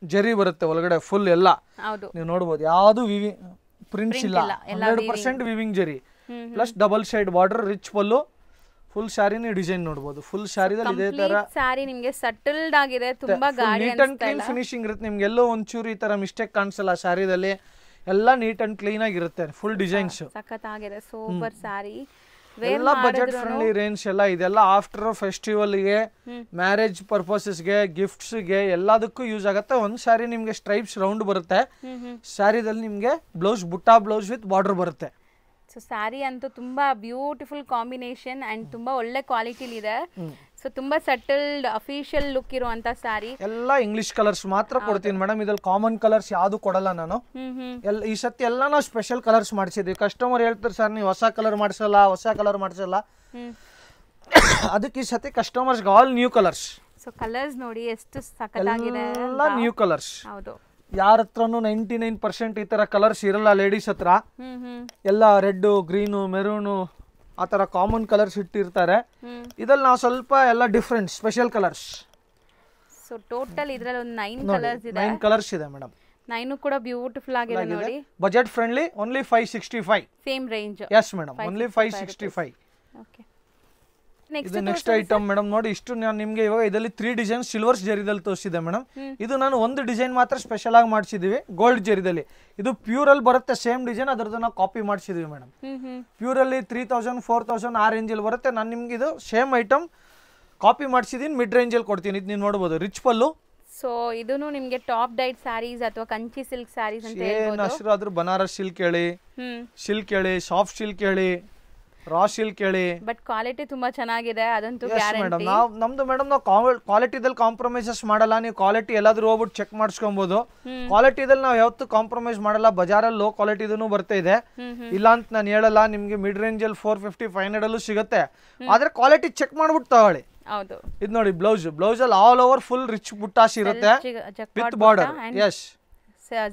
ಜರಿ ಬರುತ್ತೆ ಒಳಗಡೆ ಫುಲ್ ಎಲ್ಲ. ಹೌದು, ನೀವು ನೋಡಬಹುದು, ಯಾವುದು ವಿವಿಂಗ್ ಪ್ರಿಂಟ್ಸ್ ಇಲ್ಲ, 100% weaving zari plus double side border, rich pallu, full ಸ್ಯಾರಿನ ಡಿಸೈನ್ ನೋಡಬಹುದು. ಫುಲ್ ಸ್ಯಾರಿದಲ್ಲಿ ಇದೇ ತರ ಸ್ಯಾರಿ ನಿಮಗೆ ಸೆಟಲ್ಡ್ ಆಗಿದೆ, ತುಂಬಾ ಗಾಡಿ ನೀಟ್ ಅಂಡ್ ಕ್ಲೀನ್ ಫಿನಿಶಿಂಗ್ ಇರುತ್ತೆ. ನಿಮ್ಗೆ ಎಲ್ಲೋ ಒಂಚೂರು ಈ ತರ ಮಿಸ್ಟೇಕ್ ಕಾಣಿಸಲ್ಲ ಸ್ಯಾರಿದಲ್ಲಿ, ಎಲ್ಲ ನೀಟ್ ಅಂಡ್ ಕ್ಲೀನ್ ಆಗಿರುತ್ತೆ. ಫುಲ್ ಡಿಸೈನ್ಸ್ ಸಖತ್ ಆಗಿದೆ, ಸೂಪರ್ ಸ್ಯಾರಿ. ಎಲ್ಲ ಬಜೆಟ್ ಫ್ರೆಂಡ್ಲಿ ರೇಂಜ್ ಎಲ್ಲ ಇದೆಲ್ಲ. ಆಫ್ಟರ್ ಫೆಸ್ಟಿವಲ್ಗೆ, ಮ್ಯಾರೇಜ್ ಪರ್ಪಸಸ್ಗೆ, ಗಿಫ್ಟ್ಸ್ಗೆ ಎಲ್ಲದಕ್ಕೂ ಯೂಸ್ ಆಗುತ್ತೆ. ಒಂದ್ ಸ್ಯಾರಿ ನಿಮ್ಗೆ ಸ್ಟ್ರೈಪ್ಸ್ ರೌಂಡ್ ಬರುತ್ತೆ, ಸ್ಯಾರಿದಲ್ಲಿ ನಿಮ್ಗೆ ಬ್ಲೌಸ್ ಬುಟ್ಟ ಬ್ಲೌಸ್ ವಿತ್ ಬಾರ್ಡರ್ ಬರುತ್ತೆ. ಸೊ ಸ್ಯಾರಿ ಅಂತೂ ತುಂಬಾ ಬ್ಯೂಟಿಫುಲ್ ಕಾಂಬಿನೇಷನ್ ಅಂಡ್ ತುಂಬಾ ಒಳ್ಳೆ ಕ್ವಾಲಿಟಿಲಿ ಇದೆ. ಸೊ ತುಂಬಾ ಸೆಟಲ್ಡ್ ಅಫಿಷಿಯಲ್ ಲುಕ್ ಇರುವಂತ ಸ್ಯಾರಿ. ಎಲ್ಲ ಇಂಗ್ಲಿಷ್ ಕಲರ್ಸ್ ಮಾತ್ರ ಕೊಡ್ತೀನಿ ಮೇಡಮ್, ಇದ್ರಲ್ಲಿ ಕಾಮನ್ ಕಲರ್ಸ್ ಯಾವ್ದು ಕೊಡಲ್ಲ ನಾನು. ಈ ಸತಿ ಎಲ್ಲ ನಾವು ಸ್ಪೆಷಲ್ ಕಲರ್ಸ್ ಮಾಡಿಸಿದ್ವಿ. ಕಸ್ಟಮರ್ ಹೇಳ್ತಾರೆ ಸರ್ ನೀವು ಹೊಸ ಕಲರ್ ಮಾಡಿಸಲ್ಲ, ಅದಕ್ಕೆ ಈ ಸತಿ customers all new colours. So colours ನೋಡಿ ಎಷ್ಟು ಸಖತ್ತಾಗಿದೆ, ಎಲ್ಲ ನ್ಯೂ ಕಲರ್ಸ್. ಹೌದು. ಯಾರ ಹತ್ರನು 99% ಈ ತರ ಕಲರ್ಸ್ ಇರಲ್ಲ ಲೇಡೀಸ್ ಹತ್ರ. ಎಲ್ಲ ರೆಡ್, ಗ್ರೀನು, ಮೆರೂನು ಆ ತರ ಕಾಮನ್ ಕಲರ್ಸ್ ಇಟ್ಟಿರ್ತಾರೆ. ಇದ್ರಲ್ಲಿ ನಾವು ಸ್ವಲ್ಪ ಎಲ್ಲ different special colours. So total ಇದ್ರಲ್ಲಿ ಒಂದು 9 ಕಲರ್ಸ್ ಇದೆ. 9 ಕಲರ್ಸ್ ಇದೆ ಮೇಡಮ್. 9 ಕೂಡ ಬ್ಯೂಟಿಫುಲ್ ಆಗಿದೆ ನೋಡಿ. Budget friendly, only 565. Same range. S madam, only 565. Okay. ಇದು ನೆಕ್ಸ್ಟ್ ಐಟಮ್ ಮೇಡಮ್ ನೋಡಿ. ಇಷ್ಟು ನಾನು ನಿಮಗೆ ಇವಾಗ ಇದರಲ್ಲಿ 3 ಡಿಸೈನ್ ಸಿಲ್ವರ್ ಜರಿದಲ್ಲಿ ತೋರಿಸಿದೆ ಮೇಡಮ್. ಇದು ನಾನು ಒಂದು ಡಿಸೈನ್ ಮಾತ್ರ ಸ್ಪೆಷಲ್ ಆಗಿ ಮಾಡಿಸಿದೀವಿ ಗೋಲ್ಡ್ ಜರಿದಲ್ಲಿ. ಇದು ಪ್ಯೂರ್ ಅಲ್ಲಿ ಬರುತ್ತೆ ಸೇಮ್ ಡಿಸೈನ್, ಅದರದ್ದು ನಾವು ಕಾಪಿ ಮಾಡಿಸಿದೀವಿ ಮೇಡಮ್. ಪ್ಯೂರ್ ಅಲ್ಲಿ 3000 4000 ಆ ರೇಂಜ್ ಅಲ್ಲಿ ಬರುತ್ತೆ. ನಾನು ನಿಮ್ಗೆ ಇದು ಸೇಮ್ ಐಟಮ್ ಕಾಪಿ ಮಾಡಿಸಿದೀನಿ, ಮಿಡ್ ರೇಂಜ್ ಅಲ್ಲಿ ಕೊಡ್ತೀನಿ. ಇದು ನೀವು ನೋಡಬಹುದು, ರಿಚ್ ಪಲ್ಲು. ಸೊ ಇದೂನು ನಿಮಗೆ ಟಾಪ್ ಡೈಟ್ ಸ್ಯಾರೀಸ್ ಅಥವಾ ಕಂಚಿ ಸಿಲ್ಕ್ ಸ್ಯಾರೀಸ್ ಅಂತ ಹೇಳ್ಬೋದು. ಏನು ಹೆಸರು ಆದ್ರೂ ಬನಾರಸ್ ಸಿಲ್ಕ್ ಹೇಳಿ, ಸಿಲ್ಕ್ ಹೇಳಿ, ಸಾಫ್ಟ್ ಸಿಲ್ಕ್ ಹೇಳಿ, ರಾ ಸಿಲ್ಕ್ ಹೇಳಿ, ಬಟ್ ಕ್ವಾಲಿಟಿ ತುಂಬಾ ಚೆನ್ನಾಗಿದೆ, ಅದಂತೂ ಗ್ಯಾರಂಟಿ. ಮೇಡಮ್ ನಮ್ದು ಮೇಡಮ್ ನಾವು ಕ್ವಾಲಿಟಿದಲ್ಲಿ ಕಾಂಪ್ರಮೈಸಸ್ ಮಾಡಲ್ಲ. ನೀವು ಕ್ವಾಲಿಟಿ ಎಲ್ಲಾದ್ರೂ ಹೋಗ್ಬಿಟ್ಟು ಚೆಕ್ ಮಾಡಿಸ್ಕೊಬಹುದು. ಕ್ವಾಲಿಟಿದಲ್ಲಿ ನಾವು ಯಾವತ್ತೂ ಕಾಂಪ್ರಮೈಸ್ ಮಾಡಲ್ಲ. ಬಜಾರಲ್ಲಿ ಲೋ ಕ್ವಾಲಿಟಿದೂ ಬರ್ತಾ ಇದೆ, ಇಲ್ಲ ಅಂತ ನಾನು ಹೇಳಲ್ಲ. ನಿಮ್ಗೆ ಮಿಡ್ ರೇಂಜ್ ಅಲ್ಲಿ 450 500 ಅಲ್ಲೂ ಸಿಗುತ್ತೆ. ಆದ್ರೆ ಕ್ವಾಲಿಟಿ ಚೆಕ್ ಮಾಡ್ಬಿಟ್ಟು ತಗೊಳ್ಳಿ. ಹೌದು. ಇದು ನೋಡಿ ಬ್ಲೌಸ್ ಅಲ್ಲಿ ಆಲ್ ಓವರ್ ಫುಲ್ ರಿಚ್ ಬುಟ್ಟಾಸ್ ಇರುತ್ತೆ ವಿತ್ ಬಾರ್ಡರ್. ಎಸ್,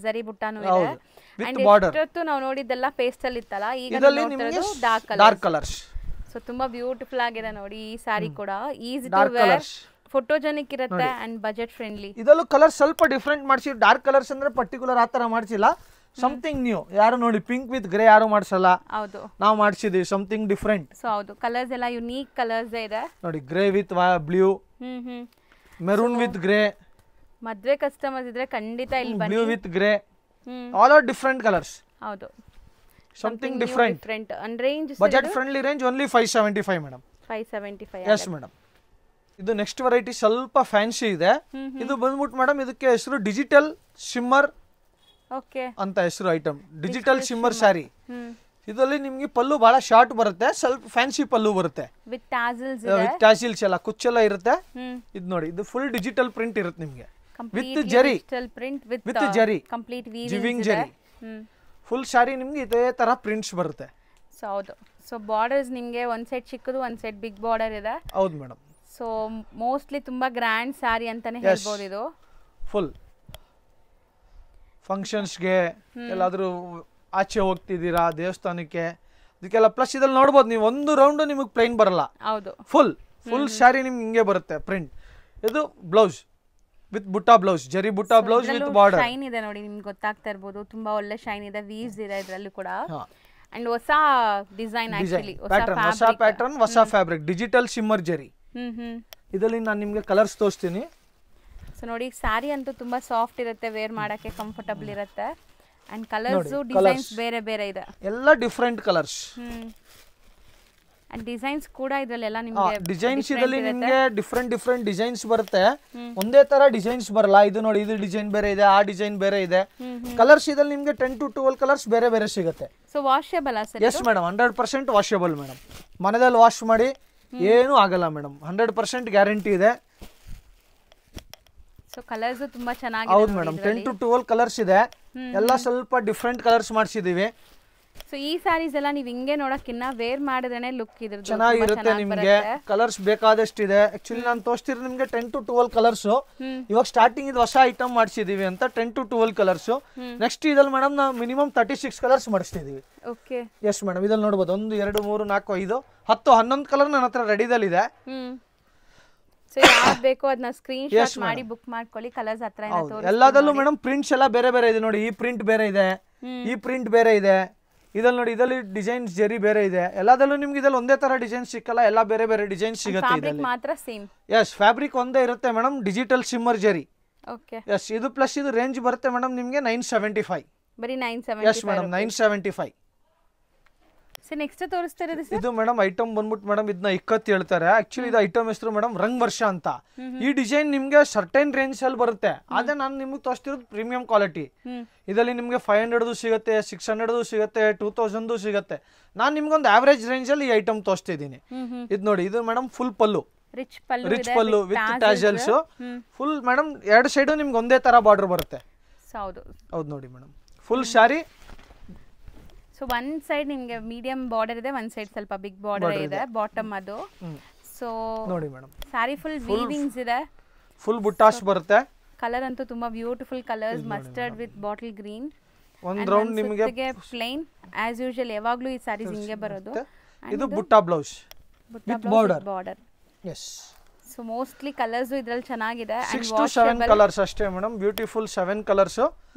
ಜರಿ ಬುಟ್ಟಾನು ಇದೆ. With border. ನಾವು ನೋಡಿದ್ದೆಲ್ಲ ಪೇಸ್ಟಲ್ ಇತ್ತಲ್ಲ, ಈಗ ಇದರಲ್ಲಿ ನಿಮಗೆ ಡಾರ್ಕ್ ಕಲರ್ಸ್. ಸೊ ತುಂಬಾ ಬ್ಯೂಟಿಫುಲ್ ಆಗಿದೆ ನೋಡಿ ಈ ಸಾರಿ ಕೂಡ. ಈಸಿ ಟು ವೇರ್, ಫೋಟೋಜೆನಿಕ್ ಇರುತ್ತೆ ಅಂಡ್ ಬಜೆಟ್ ಫ್ರೆಂಡ್ಲಿ. ಇದಲ್ಲೂ ಕಲರ್ ಸ್ವಲ್ಪ ಡಿಫ್ರೆಂಟ್ ಮಾಡಿಸಿ. ಡಾರ್ಕ್ ಕಲರ್ಸ್ ಅಂದ್ರೆ ಪರ್ಟಿಕ್ಯುಲರ್ ಆ ತರ ಮಾಡಿಸಿಲ್ಲ, ಸಮಥಿಂಗ್ ನ್ಯೂ. ಯಾರು ನೋಡಿ ಪಿಂಕ್ ವಿತ್ ಗ್ರೇ ಯಾರು ಮಾಡಿಸಲ್ಲ, ಹೌದು ನಾವು ಮಾಡಿಸಿದೀವಿ ಸಮಥಿಂಗ್ ಡಿಫ್ರೆಂಟ್. ಸೊ ಹೌದು, ಕಲರ್ಸ್ ಎಲ್ಲ ಯುನೀಕ್ ಕಲರ್ಸ್ ಇದೆ ನೋಡಿ. Grey with blue, maroon with grey. ಮದ್ವೆ ಕಸ್ಟಮರ್ಸ್ ಇದ್ರೆ ಖಂಡಿತ ಇಲ್ಲಿ ಬನ್ನಿ. Blue with grey, all are different colours. ಹೌದು, something different. And range budget friendly range only 575 madam. 575. Yes madam. ಇದು ನೆಕ್ಸ್ಟ್ ವೆರೈಟಿ ಸ್ವಲ್ಪ ಫ್ಯಾನ್ಸಿ ಇದೆ. ಇದು ಬಂದ್ಬಿಟ್ಟು ಮೇಡಮ್ ಇದಕ್ಕೆ ಹೆಸರು ಡಿಜಿಟಲ್ ಶಿಮ್ಮರ್ ಅಂತ ಹೆಸರು ಐಟಮ್. Digital shimmer sari. ಇದರಲ್ಲಿ ನಿಮ್ಗೆ ಪಲ್ಲು ಬಹಳ ಶಾರ್ಟ್ ಬರುತ್ತೆ, ಸ್ವಲ್ಪ ಫ್ಯಾನ್ಸಿ ಪಲ್ಲು ಬರುತ್ತೆ ವಿತ್ ಟ್ಯಾಸಲ್ಸ್ ಎಲ್ಲ ಕುಚ್ಚೆಲ್ಲ ಇರುತ್ತೆ. ಇದು ನೋಡಿ, ಇದು ಫುಲ್ ಡಿಜಿಟಲ್ ಪ್ರಿಂಟ್ ಇರುತ್ತೆ ನಿಮ್ಗೆ ವಿತ್ ಜರಿ, ವಿತ್ ಜರಿ, ಕಂಪ್ಲೀಟ್ ವೀವಿಂಗ್ ಜರಿ. ಫುಲ್ ಸ್ಯಾರಿ ನಿಮ್ಗೆ ಇದೇ ತರ ಪ್ರಿಂಟ್ಸ್ ಬರುತ್ತೆ. ಸೊ ಹೌದು. ಸೊ ಬಾರ್ಡರ್ಸ್ ನಿಮ್ಗೆ ಒಂದ್ ಸೈಡ್ ಚಿಕ್ಕದು, ಒಂದ್ ಸೈಡ್ ಬಿಗ್ ಬಾರ್ಡರ್ ಇದೆ. ಹೌದು ಮೇಡಮ್. ಸೊ ಮೋಸ್ಟ್ಲಿ ತುಂಬಾ ಗ್ರ್ಯಾಂಡ್ ಸ್ಯಾರಿ ಅಂತಾನೆ ಹೇಳ್ಬೋದು ಇದು. ಫುಲ್ ಫಂಕ್ಷನ್ಸ್ಗೆ ಎಲ್ಲಾದ್ರೂ ಆಚೆ ಹೋಗ್ತಿದ್ದೀರಾ ದೇವಸ್ಥಾನಕ್ಕೆ, ಅದಕ್ಕೆಲ್ಲ. ಪ್ಲಸ್ ಇದ್ರಲ್ಲಿ ನೋಡ್ಬೋದು ನೀವು, ಒಂದು ರೌಂಡ್ ನಿಮಗೆ ಪ್ಲೈನ್ ಬರಲ್ಲ. ಹೌದು, ಫುಲ್ ಸ್ಯಾರಿ ನಿಮ್ಗೆ ಹಿಂಗೆ ಬರುತ್ತೆ ಪ್ರಿಂಟ್. ಇದು ಬ್ಲೌಸ್ ವಿತ್ ಬುಟ್ಟಾ ಬ್ಲೌಸ್, ಜರಿ ಬುಟ್ಟಾ ಬ್ಲೌಸ್ ವಿತ್ ಬಾರ್ಡರ್. ಶೈನ್ ಇದೆ ನೋಡಿ, ನಿಮ್ಗೆ ಗೊತ್ತಾಗ್ತಾ ಇರ್ಬೋದು. ತುಂಬಾ ಒಳ್ಳೆ ಶೈನ್ ಇದೆ, ವೀವ್ಸ್ ಇದೆ ಇದರಲ್ಲೂ ಕೂಡ. ಅಂಡ್ ಹೊಸ ಡಿಸೈನ್, ಆಕ್ಚುಲಿ ಹೊಸ ಪ್ಯಾಟರ್ನ್, ಹೊಸ ಫ್ಯಾಬ್ರಿಕ್, ಡಿಜಿಟಲ್ ಶಿಮ್ಮರ್ ಜರಿ. ಇದರಲ್ಲಿ ನಾನು ನಿಮ್ಗೆ ಕಲರ್ಸ್ ತೋರಿಸ್ತೀನಿ. ಸೊ ನೋಡಿ, ಸ್ಯಾರಿ ಅಂತೂ ತುಂಬಾ ಸಾಫ್ಟ್ ಇರುತ್ತೆ, ವೇರ್ ಮಾಡಕ್ಕೆ ಕಂಫರ್ಟಬಲ್ ಇರುತ್ತೆ. ಅಂಡ್ ಕಲರ್ಸ್ ಡಿಸೈನ್ಸ್ ಬೇರೆ ಬೇರೆ ಇದೆ, ಎಲ್ಲ ಡಿಫರೆಂಟ್ ಕಲರ್ಸ್. ಅಂಡ್ ಡಿಸೈನ್ಸ್ ಕೂಡ ಇದರಲ್ಲೆಲ್ಲ ನಿಮಗೆ ಡಿಸೈನ್ಸ್ ಇದರಲ್ಲಿ ನಿಮಗೆ ಡಿಫರೆಂಟ್ ಡಿಸೈನ್ಸ್ ಬರುತ್ತೆ. ಒಂದೇ ತರ ಡಿಸೈನ್ಸ್ ಬರಲ್ಲ. ಇದು ನೋಡಿ, ಇದು ಡಿಸೈನ್ ಬೇರೆ ಇದೆ, ಆ ಡಿಸೈನ್ ಬೇರೆ ಇದೆ. ಕಲರ್ಸ್ ಇದರಲ್ಲಿ ನಿಮಗೆ 10 to 12 ಕಲರ್ಸ್ ಬೇರೆ ಬೇರೆ ಸಿಗುತ್ತೆ. So washable sir? Yes madam, 100% washable madam. ಮನೆಯಲ್ಲಿ ವಾಶ್ ಮಾಡಿ ಏನೂ ಆಗಲ್ಲ ಮೇಡಮ್, 100% ಗ್ಯಾರಂಟಿ ಇದೆ. ಸೊ ಕಲರ್ಸ್ ತುಂಬಾ ಚೆನ್ನಾಗಿದೆ. ಹೌದು ಮೇಡಮ್, 10 to 12 ಕಲರ್ಸ್ ಇದೆ. ಎಲ್ಲ ಸ್ವಲ್ಪ ಡಿಫರೆಂಟ್ ಕಲರ್ಸ್ ಮಾಡಿಸಿದೀವಿ. ಸೊ ಈ ಸ್ಯಾರೀಸ್ ಎಲ್ಲ ನೀವು ಹಿಂಗೆ ನೋಡಕ್ಕಿನ್ನ ವೇರ್ ಮಾಡಿದ್ರೇನೆ ಲುಕ್ ಇದ್ರದ್ದು ಚೆನ್ನಾಗಿರುತ್ತೆ. ನಿಮ್ಗೆ ಕಲರ್ಸ್ ಬೇಕಾದಷ್ಟು ಇದೆ. ಆಕ್ಚುಲಿ ನಾನು ತೋರಿಸ್ತಿರೋದು ನಿಮ್ಗೆ 10 to 12 ಕಲರ್ಸ್. ಇವಾಗ ಸ್ಟಾರ್ಟಿಂಗ್ ಇದು ಹೊಸ ಐಟಮ್ ಮಾಡಿಸಿದೀವಿ ಅಂತ 10 to 12 ಕಲರ್ಸ್. ನೆಕ್ಸ್ಟ್ ಇದ್ರಲ್ಲಿ ಮೇಡಮ್ ನಾವು ಮಿನಿಮಮ್ 36 ಕಲರ್ಸ್ ಮಾಡಿಸ್ತಿದೀವಿ. ಓಕೆ. ಎಸ್ ಮೇಡಮ್, ಇದ್ರಲ್ಲಿ ನೋಡ್ಬೋದು 1 2 3 4 5 10 11 ಕಲರ್ ನನ್ನ ಹತ್ರ ರೆಡಿದಲ್ಲಿ ಇದೆ. ಸೊ ಯಾವ್ದು ಬೇಕೋ ಅದನ್ನ ಸ್ಕ್ರೀನ್ ಶಾಟ್ ಮಾಡಿ ಬುಕ್ ಮಾಡ್ಕೊಳ್ಳಿ. ಕಲರ್ಸ್ ಹತ್ರ ಎಲ್ಲದಲ್ಲೂ ಮೇಡಮ್ ಪ್ರಿಂಟ್ಸ್ ಎಲ್ಲ ಬೇರೆ ಬೇರೆ ಇದೆ ನೋಡಿ. ಈ ಪ್ರಿಂಟ್ ಬೇರೆ ಇದೆ, ಈ ಪ್ರಿಂಟ್ ಬೇರೆ ಇದೆ. ಇದ್ರಲ್ಲಿ ನೋಡಿ, ಇದರಲ್ಲಿ ಡಿಸೈನ್ಸ್ ಜರಿ ಬೇರೆ ಇದೆ. ಎಲ್ಲದಲ್ಲೂ ನಿಮ್ಗೆ ಇದ್ರಲ್ಲಿ ಒಂದೇ ತರ ಡಿಸೈನ್ ಸಿಕ್ಕಲ್ಲ, ಎಲ್ಲ ಬೇರೆ ಬೇರೆ ಡಿಸೈನ್ ಸಿಗುತ್ತೆ. ಇದರಲ್ಲಿ ಮಾತ್ರ ಸೇಮ್. ಎಸ್, ಫ್ಯಾಬ್ರಿಕ್ ಒಂದೇ ಇರುತ್ತೆ ಮೇಡಮ್, ಡಿಜಿಟಲ್ ಶಿಮ್ಮರ್ ಜರಿ. ಓಕೆ. ಎಸ್, ಇದು ಪ್ಲಸ್ ಇದು ರೇಂಜ್ ಬರುತ್ತೆ ಮೇಡಮ್ ನಿಮ್ಗೆ 975. ಬರೀ 975. Yes madam, 975. ಸರ್ ನೆಕ್ಸ್ಟ್ ತೋರಿಸ್ತಾ ಇರೋದು ಸರ್? ಇದು ಮೇಡಮ್ ಐಟಮ್ ಬಂದ್ಬಿಟ್ಟು ಮೇಡಮ್ ಇದನ್ನ ಇಕ್ಕತ್ ಹೇಳ್ತಾರೆ. ಆಕ್ಚುಲಿ ಇದು ಐಟಮ್ ಹೆಸರು ಮೇಡಮ್ ರಂಗ್ ವರ್ಷ ಅಂತ. ಈ ಡಿಸೈನ್ ನಿಮ್ಗೆ ಸರ್ಟೈನ್ ರೇಂಜ್ ಅಲ್ಲಿ ಬರುತ್ತೆ. ಆದ್ರೆ ನಾನು ನಿಮ್ಗೆ ತೋರಿಸ್ತಿರೋದು ಪ್ರೀಮಿಯಂ ಕ್ವಾಲಿಟಿ. ಇದರಲ್ಲಿ ನಿಮ್ಗೆ 500 ಸಿಗುತ್ತೆ, 600 ಸಿಗುತ್ತೆ, 2000 ಸಿಗುತ್ತೆ. ನಾನು ನಿಮ್ಗೊಂದು ಆವರೇಜ್ ರೇಂಜ್ ಅಲ್ಲಿ ಈ ಐಟಮ್ ತೋರಿಸ್ತಿದ್ದೀನಿ. ಇದು ನೋಡಿ, ಇದು madam full pallu, rich pallu with tassels. Full madam ಎರಡು ಸೈಡು ನಿಮ್ಗೆ ಒಂದೇ ತರ ಬಾರ್ಡರ್ ಬರುತ್ತೆ. ಹೌದು ನೋಡಿ madam, full sari. So one side ನಿಮಗೆ ಮೀಡಿಯಂ ಬಾರ್ಡರ್ ಇದೆ, ಒನ್ ಸೈಡ್ ಸ್ವಲ್ಪ ಬಿಗ್ ಬಾರ್ಡರ್ ಇದೆ, ಬಾಟಮ್ ಅದು. ಸೊ ನೋಡಿ ಮೇಡಮ್, ಸ್ಯಾರಿ ಫುಲ್ ವೀವಿಂಗ್ಸ್ ಇದೆ, ಫುಲ್ ಬುಟ್ಟಾಸ್ ಬರುತ್ತೆ. ಕಲರ್ ಅಂತೂ ತುಂಬಾ beautiful colours, mustard with bottle green. ಒಂದು ರೌಂಡ್ ನಿಮಗೆ ಪ್ಲೇನ್ ಆಸ್ ಯೂಶುವಲ್, ಯಾವಾಗಲೂ ಈ ಸ್ಯಾರೀಸ್ ಹಿಂಗೆ ಬರೋದು. ಇದು butta blouse with border. Yes. So mostly colours ಇದ್ರಲ್ಲಿ ಚೆನ್ನಾಗಿದೆ 6 to 7 ಕಲರ್ಸ್ ಅಷ್ಟೇ madam. Beautiful 7 colours.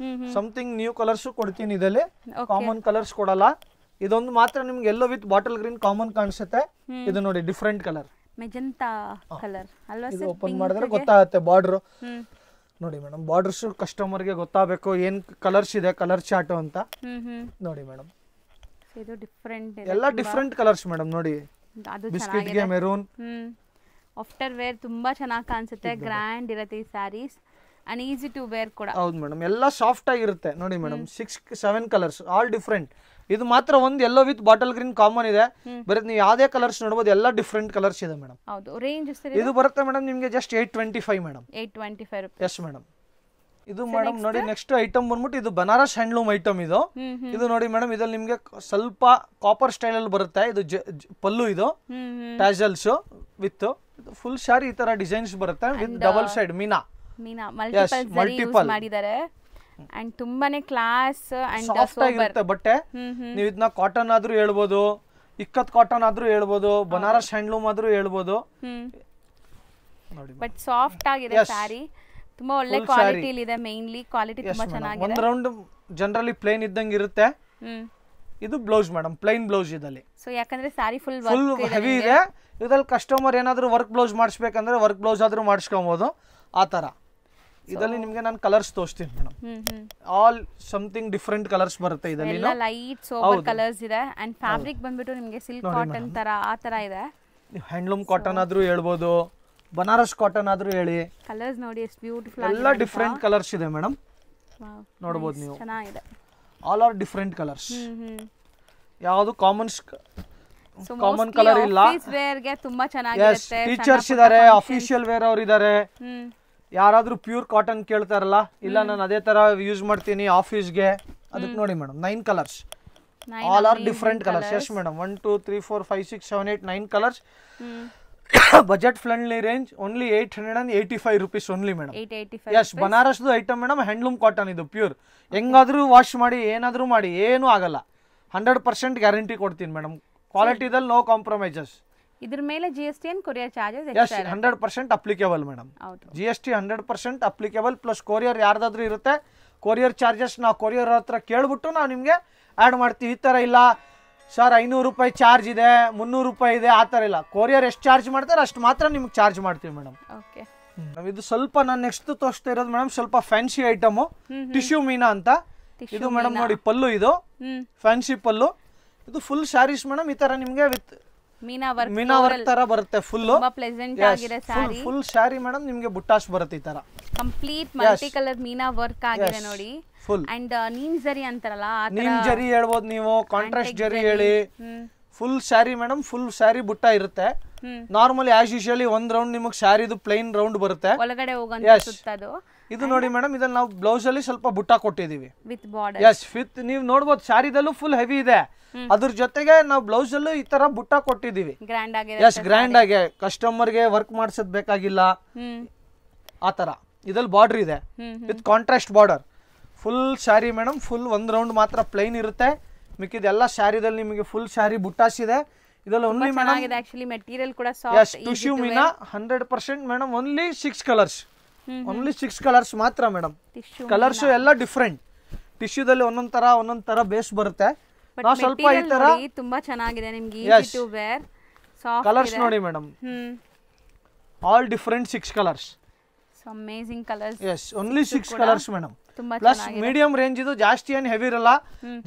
Something new colours ಕೊಡ್ತೀನಿ ಇದರಲ್ಲಿ, ಕಾಮನ್ ಕಲರ್ಸ್ ಕೊಡಲ್ಲ. ಇದೊಂದು ಮಾತ್ರ ನಿಮ್ಗೆ yellow with bottle green common ಕಾಣಿಸುತ್ತೆ. ಇದು ನೋಡಿ ಡಿಫ್ರೆಂಟ್ ಕಲರ್, ಮೆಜೆಂಟಾ ಕಲರ್ ಅಲ್ವಾ ಇದು ಸರ್? ಓಪನ್ ಮಾಡಿದ್ರೆ ಗೊತ್ತಾಗುತ್ತೆ ಬಾರ್ಡರ್ ನೋಡಿ ಮೇಡಮ್. ಬಾರ್ಡರ್ಸ್ ಕಸ್ಟಮರ್ಗೆ ಗೊತ್ತಾಗಬೇಕು ಏನ್ ಕಲರ್ಸ್ ಇದೆ, ಕಲರ್ ಚಾರ್ಟ್ ಅಂತ ನೋಡಿ ಮೇಡಮ್. ಇದು ಡಿಫ್ರೆಂಟ್ ಎಲ್ಲ ಡಿಫ್ರೆಂಟ್ ಕಲರ್ಸ್ ಮೇಡಮ್ ನೋಡಿ. ಅದು ಬಿಸ್ಕೆಟ್ ಗೆ ಮೆರೂನ್. ಆಫ್ಟರ್ ವೇರ್ ತುಂಬಾ ಚೆನ್ನಾಗಿ ಕಾಣಿಸುತ್ತೆ, ಗ್ರ್ಯಾಂಡ್ ಇರುತ್ತೆ ಈ sarees and easy to wear ಕೂಡ. ಹೌದು ಮೇಡಮ್, ಎಲ್ಲ ಸಾಫ್ಟ್ ಆಗಿರುತ್ತೆ ನೋಡಿ ಮೇಡಮ್. 6-7 colours all different. ಇದು ಮಾತ್ರ ಒಂದು ಎಲ್ಲೋ ವಿತ್ ಬಾಟಲ್ ಗ್ರೀನ್ ಕಾಮನ್ ಇದೆ. ಬರೀ ನೀವು ಯಾವುದೇ ಕಲರ್ಸ್ ನೋಡಬಹುದು, ಎಲ್ಲ ಡಿಫ್ರೆಂಟ್ ಕಲರ್ಸ್ ಇದೆ ಮೇಡಮ್. ಹೌದು. ರೇಂಜ್ ಇದು ಬರುತ್ತೆ ಮೇಡಮ್ ನಿಮಗೆ ಜಸ್ಟ್ 825 ಮೇಡಮ್. 825 ರೂಪಾಯಿ. S madam. ಇದು ಮೇಡಮ್ ನೋಡಿ ನೆಕ್ಸ್ಟ್ ಐಟಮ್ ಬಂದ್ಬಿಟ್ಟು ಇದು ಬನಾರಸ್ ಹ್ಯಾಂಡ್ಲೂಮ್ ಐಟಮ್. ಇದು ನೋಡಿ ಮೇಡಮ್, ಇದ್ರಲ್ಲಿ ನಿಮ್ಗೆ ಸ್ವಲ್ಪ ಕಾಪರ್ ಸ್ಟೈಲ್ ಅಲ್ಲಿ ಬರುತ್ತೆ. ಇದು ಪಲ್ಲು, ಇದು ಟ್ಯಾಸಲ್ಸ್ ವಿತ್ ಫುಲ್ ಶಾರಿ ಈ ತರ ಡಿಸೈನ್ಸ್ ಬರುತ್ತೆ with double side Meena multiple ಮಾಡಿದ್ದಾರೆ. ಅಂಡ್ ತುಂಬಾನೇ ಕ್ಲಾಸ್ ಅಂಡ್ ಸಾಫ್ಟ್ ಆಗಿರುತ್ತೆ ಬಟ್ಟೆ. ನೀವು ಇದನ್ನ ಕಾಟನ್ ಆದ್ರೂ ಹೇಳ್ಬೋದು, ಇಕ್ಕತ್ ಕಾಟನ್ ಆದ್ರೂ ಹೇಳ್ಬೋದು, ಬನಾರಸ್ ಹ್ಯಾಂಡ್ಲೂಮ್ ಆದ್ರೂ ಹೇಳ್ಬೋದು ನೋಡಿ. ಬಟ್ ಸಾಫ್ಟ್ ಆಗಿದೆ ಸ್ಯಾರಿ, ತುಂಬಾ ಒಳ್ಳೆ ಕ್ವಾಲಿಟಿ ಇದೆ. ಮೇನ್ಲಿ ಕ್ವಾಲಿಟಿ ತುಂಬಾ ಚೆನ್ನಾಗಿದೆ. ಒಂದ್ ರೌಂಡ್ ಜನರಲಿ ಪ್ಲೇನ್ ಇದ್ದಂಗೆ ಇರುತ್ತೆ. ಇದು ಬ್ಲೌಸ್ ಮೇಡಮ್, ಪ್ಲೇನ್ ಬ್ಲೌಸ್ ಇದರಲ್ಲಿ. ಸೊ ಯಾಕಂದ್ರೆ ಸ್ಯಾರಿ ಫುಲ್ ಹೆವಿ ಇದೆ. ಇದ್ರಲ್ಲಿ ಕಸ್ಟಮರ್ ಏನಾದ್ರು ವರ್ಕ್ ಬ್ಲೌಸ್ ಮಾಡಿಸ್ಬೇಕಂದ್ರೆ ವರ್ಕ್ ಬ್ಲೌಸ್ ಆದ್ರೂ ಮಾಡಿಸ್ಕೊಬಹುದು ಆ ತರ. ಇದರಲ್ಲಿ ನಿಮಗೆ ನಾನು ಕಲರ್ಸ್ ತೋರಿಸ್ತೀನಿ madam. All something different colours ಬರುತ್ತೆ ಇದರಲ್ಲಿ. ಎಲ್ಲ ಲೈಟ್ ಸೋಬರ್ ಕಲರ್ಸ್ ಇದೆ ಅಂಡ್ ಫ್ಯಾಬ್ರಿಕ್ ಬಂದ್ಬಿಟ್ಟು ನಿಮಗೆ ಸಿಲ್ಕ್ ಕಾಟನ್ ತರ ಆ ತರ ಇದೆ. ಹ್ಯಾಂಡ್ಲೂಮ್ ಕಾಟನ್ ಆದ್ರೂ ಹೇಳ್ಬೋದು, ಬನಾರಸ್ ಕಾಟನ್ ಆದ್ರೂ ಹೇಳಿ. ಕಲರ್ಸ್ ನೋಡಿ ಎಷ್ಟು ಬ್ಯೂಟಿಫುಲ್ ಎಲ್ಲ ಡಿಫರೆಂಟ್ ಕಲರ್ಸ್ ಇದೆ ಮೇಡಮ್. ನೋಡಬಹುದು ನೀವು, ಚೆನ್ನಾಗಿದೆ. All are different colours. ಯಾವುದು ಕಾಮನ್ ಕಲರ್ ಇಲ್ಲ. ಆಫೀಸ್ ವೇರ್ ಗೆ ತುಂಬಾ ಚೆನ್ನಾಗಿರುತ್ತೆ. ಟೀಚರ್ಸ್ ಇದಾರೆ, ಅಫಿಷಿಯಲ್ ವೇರ್ ಅವ್ರು ಇದಾರೆ. ಯಾರಾದ್ರೂ ಪ್ಯೂರ್ ಕಾಟನ್ ಕೇಳ್ತಾರಲ್ಲ, ಇಲ್ಲ ನಾನು ಅದೇ ತರ ಯೂಸ್ ಮಾಡ್ತೀನಿ ಆಫೀಸ್ಗೆ, ಅದಕ್ಕೆ ನೋಡಿ madam 9 colours. All are different colours. Yes madam, 1 2 3 4 5 6 7 8 9 colours. Budget friendly range only 885 rupees only madam. Yes, ಬನಾರಸ್ದು ಐಟಮ್ ಮೇಡಮ್, ಹ್ಯಾಂಡ್ಲೂಮ್ ಕಾಟನ್ ಇದು ಪ್ಯೂರ್. ಹೆಂಗಾದ್ರೂ ವಾಶ್ ಮಾಡಿ ಏನಾದ್ರೂ ಮಾಡಿ ಏನೂ ಆಗಲ್ಲ. 100% ಗ್ಯಾರಂಟಿ ಕೊಡ್ತೀನಿ ಮೇಡಮ್. ಕ್ವಾಲಿಟಿದಲ್ಲಿ no compromises. ಇದ್ರ ಮೇಲೆ GST and courier charges yes 100% applicable madam. GST 100% applicable plus courier ಯಾರ್ದಾದ್ರೂ ಇರುತ್ತೆ. ಕೊರಿಯರ್ ಚಾರ್ಜಸ್ ನಾವು ಕೊರಿಯರ್ ಹತ್ರ ಕೇಳ್ಬಿಟ್ಟು ನಾವು ನಿಮಗೆ ಆ್ಯಡ್ ಮಾಡ್ತೀವಿ. ಈ ಥರ ಇಲ್ಲ ಸರ್ 500 ರೂಪಾಯಿ ಚಾರ್ಜ್ ಇದೆ, 300 ರೂಪಾಯಿ ಇದೆ, ಆ ಥರ ಇಲ್ಲ. ಕೊರಿಯರ್ ಎಷ್ಟು ಚಾರ್ಜ್ ಮಾಡ್ತಾರೆ ಅಷ್ಟು ಮಾತ್ರ ನಿಮ್ಗೆ ಚಾರ್ಜ್ ಮಾಡ್ತೀವಿ ಮೇಡಮ್. ಓಕೆ. ಇದು ಸ್ವಲ್ಪ ನಾನು ನೆಕ್ಸ್ಟ್ ತೋರಿಸ್ತಾ ಇರೋದು ಮೇಡಮ್ ಸ್ವಲ್ಪ ಫ್ಯಾನ್ಸಿ ಐಟಮು, ಟಿಶ್ಯೂ ಮೀನಾ ಅಂತ. ಇದು ಮೇಡಮ್ ನೋಡಿ ಪಲ್ಲು, ಇದು ಫ್ಯಾನ್ಸಿ ಪಲ್ಲು. ಇದು ಫುಲ್ ಸ್ಯಾರೀಸ್ ಮೇಡಮ್. ಈ ತರ ನಿಮಗೆ ವಿತ್ ಮೀನಾ ವರ್ಕ್ ತರ ಬರುತ್ತೆ. ಫುಲ್ ಪ್ಲೆಸೆಂಟ್ ಆಗಿದೆ ಸ್ಯಾರಿ. ಫುಲ್ ಸ್ಯಾರಿ ಮೇಡಮ್ ನಿಮಗೆ ಬುಟ್ಟಾಸ್ ಬರುತ್ತೆ ಈ ತರ. ಕಂಪ್ಲೀಟ್ ಮಲ್ಟಿ ಕಲರ್ ಮೀನಾ ವರ್ಕ್ ಆಗಿದೆ ನೋಡಿ. ಅಂಡ್ ನೀಮ್ ಜರಿ ಅಂತಾರಲ್ಲ, ನೀಮ್ ಜರಿ ಹೇಳ್ಬೋದು ನೀವು, ಕಾಂಟ್ರಾಸ್ಟ್ ಜರಿ ಹೇಳಿ. Full sari madam, full sari ಬುಟ್ಟ ಇರುತ್ತೆ. ನಾರ್ಮಲಿ ಆಸ್ ಯೂಶುವಲಿ ಒಂದ್ ರೌಂಡ್ ನಿಮಗೆ ಸ್ಯಾರಿದು ಪ್ಲೈನ್ ರೌಂಡ್ ಬರುತ್ತೆ ಒಳಗಡೆ ಹೋಗಂತ. ಇದು ನೋಡಿ ಮೇಡಮ್, ಇದ್ರಲ್ಲಿ ನಾವು ಬ್ಲೌಸ್ ಅಲ್ಲಿ ಸ್ವಲ್ಪ ಬುಟ್ಟ ಕೊಟ್ಟಿದೀವಿ ವಿತ್ ಬಾರ್ಡರ್. ಎಸ್, ವಿತ್ ನೀವು ನೋಡಬಹುದು ಸ್ಯಾರಿದಲ್ಲೂ ಫುಲ್ ಹೆವಿ ಇದೆ. ಅದ್ರ ಜೊತೆಗೆ ನಾವು ಬ್ಲೌಸ್ ಅಲ್ಲೂ ಈ ತರ ಬುಟ್ಟ ಕೊಟ್ಟಿದೀವಿ. ಗ್ರ್ಯಾಂಡ್ ಆಗಿದೆ. ಎಸ್, ಗ್ರ್ಯಾಂಡ್ ಆಗಿ ಕಸ್ಟಮರ್ ಗೆ ವರ್ಕ್ ಮಾಡ್ಸೋದ್ ಬೇಕಾಗಿಲ್ಲ ಆ ತರ. ಇದ್ರಲ್ಲಿ ಬಾರ್ಡರ್ ಇದೆ with contrast border. Full sari madam, full ಒಂದ್ ರೌಂಡ್ ಮಾತ್ರ ಪ್ಲೈನ್ ಇರುತ್ತೆ. ಮಿಕ್ಕಿದೆಲ್ಲ ಸ್ಯಾರಿದಲ್ಲಿ ನಿಮಗೆ ಫುಲ್ ಸ್ಯಾರಿ ಬುಟ್ಟಾಸ್ ಇದೆ. ಇದರಲ್ಲಿ ಓನ್ಲಿ ಮೇಡಮ್ ಆಕ್ಚುಲಿ ಮೆಟೀರಿಯಲ್ ಕೂಡ ಸಾಫ್ಟ್. ಟಿಶ್ಯೂ ಮೀನಾ 100% madam. Only 6 colours, only 6 colours ಮಾತ್ರ ಮೇಡಮ್. ಕಲರ್ಸ್ ಎಲ್ಲ ಡಿಫ್ರೆಂಟ್. ಟಿಶ್ಯೂದಲ್ಲಿ ಒಂದೊಂದ್ ತರ ಬೇಸ್ ಬರುತ್ತೆ. ನಾವು ಸ್ವಲ್ಪ ಈ ತರ ತುಂಬಾ ಚೆನ್ನಾಗಿದೆ ನಿಮಗೆ, easy to wear. Soft colours ನೋಡಿ madam, all different 6 colours. So amazing colours. Yes, only 6 colours madam. Plus medium range ಇದು, ಜಾಸ್ತಿ ಏನು ಹೆವಿ ಇರಲ್ಲ.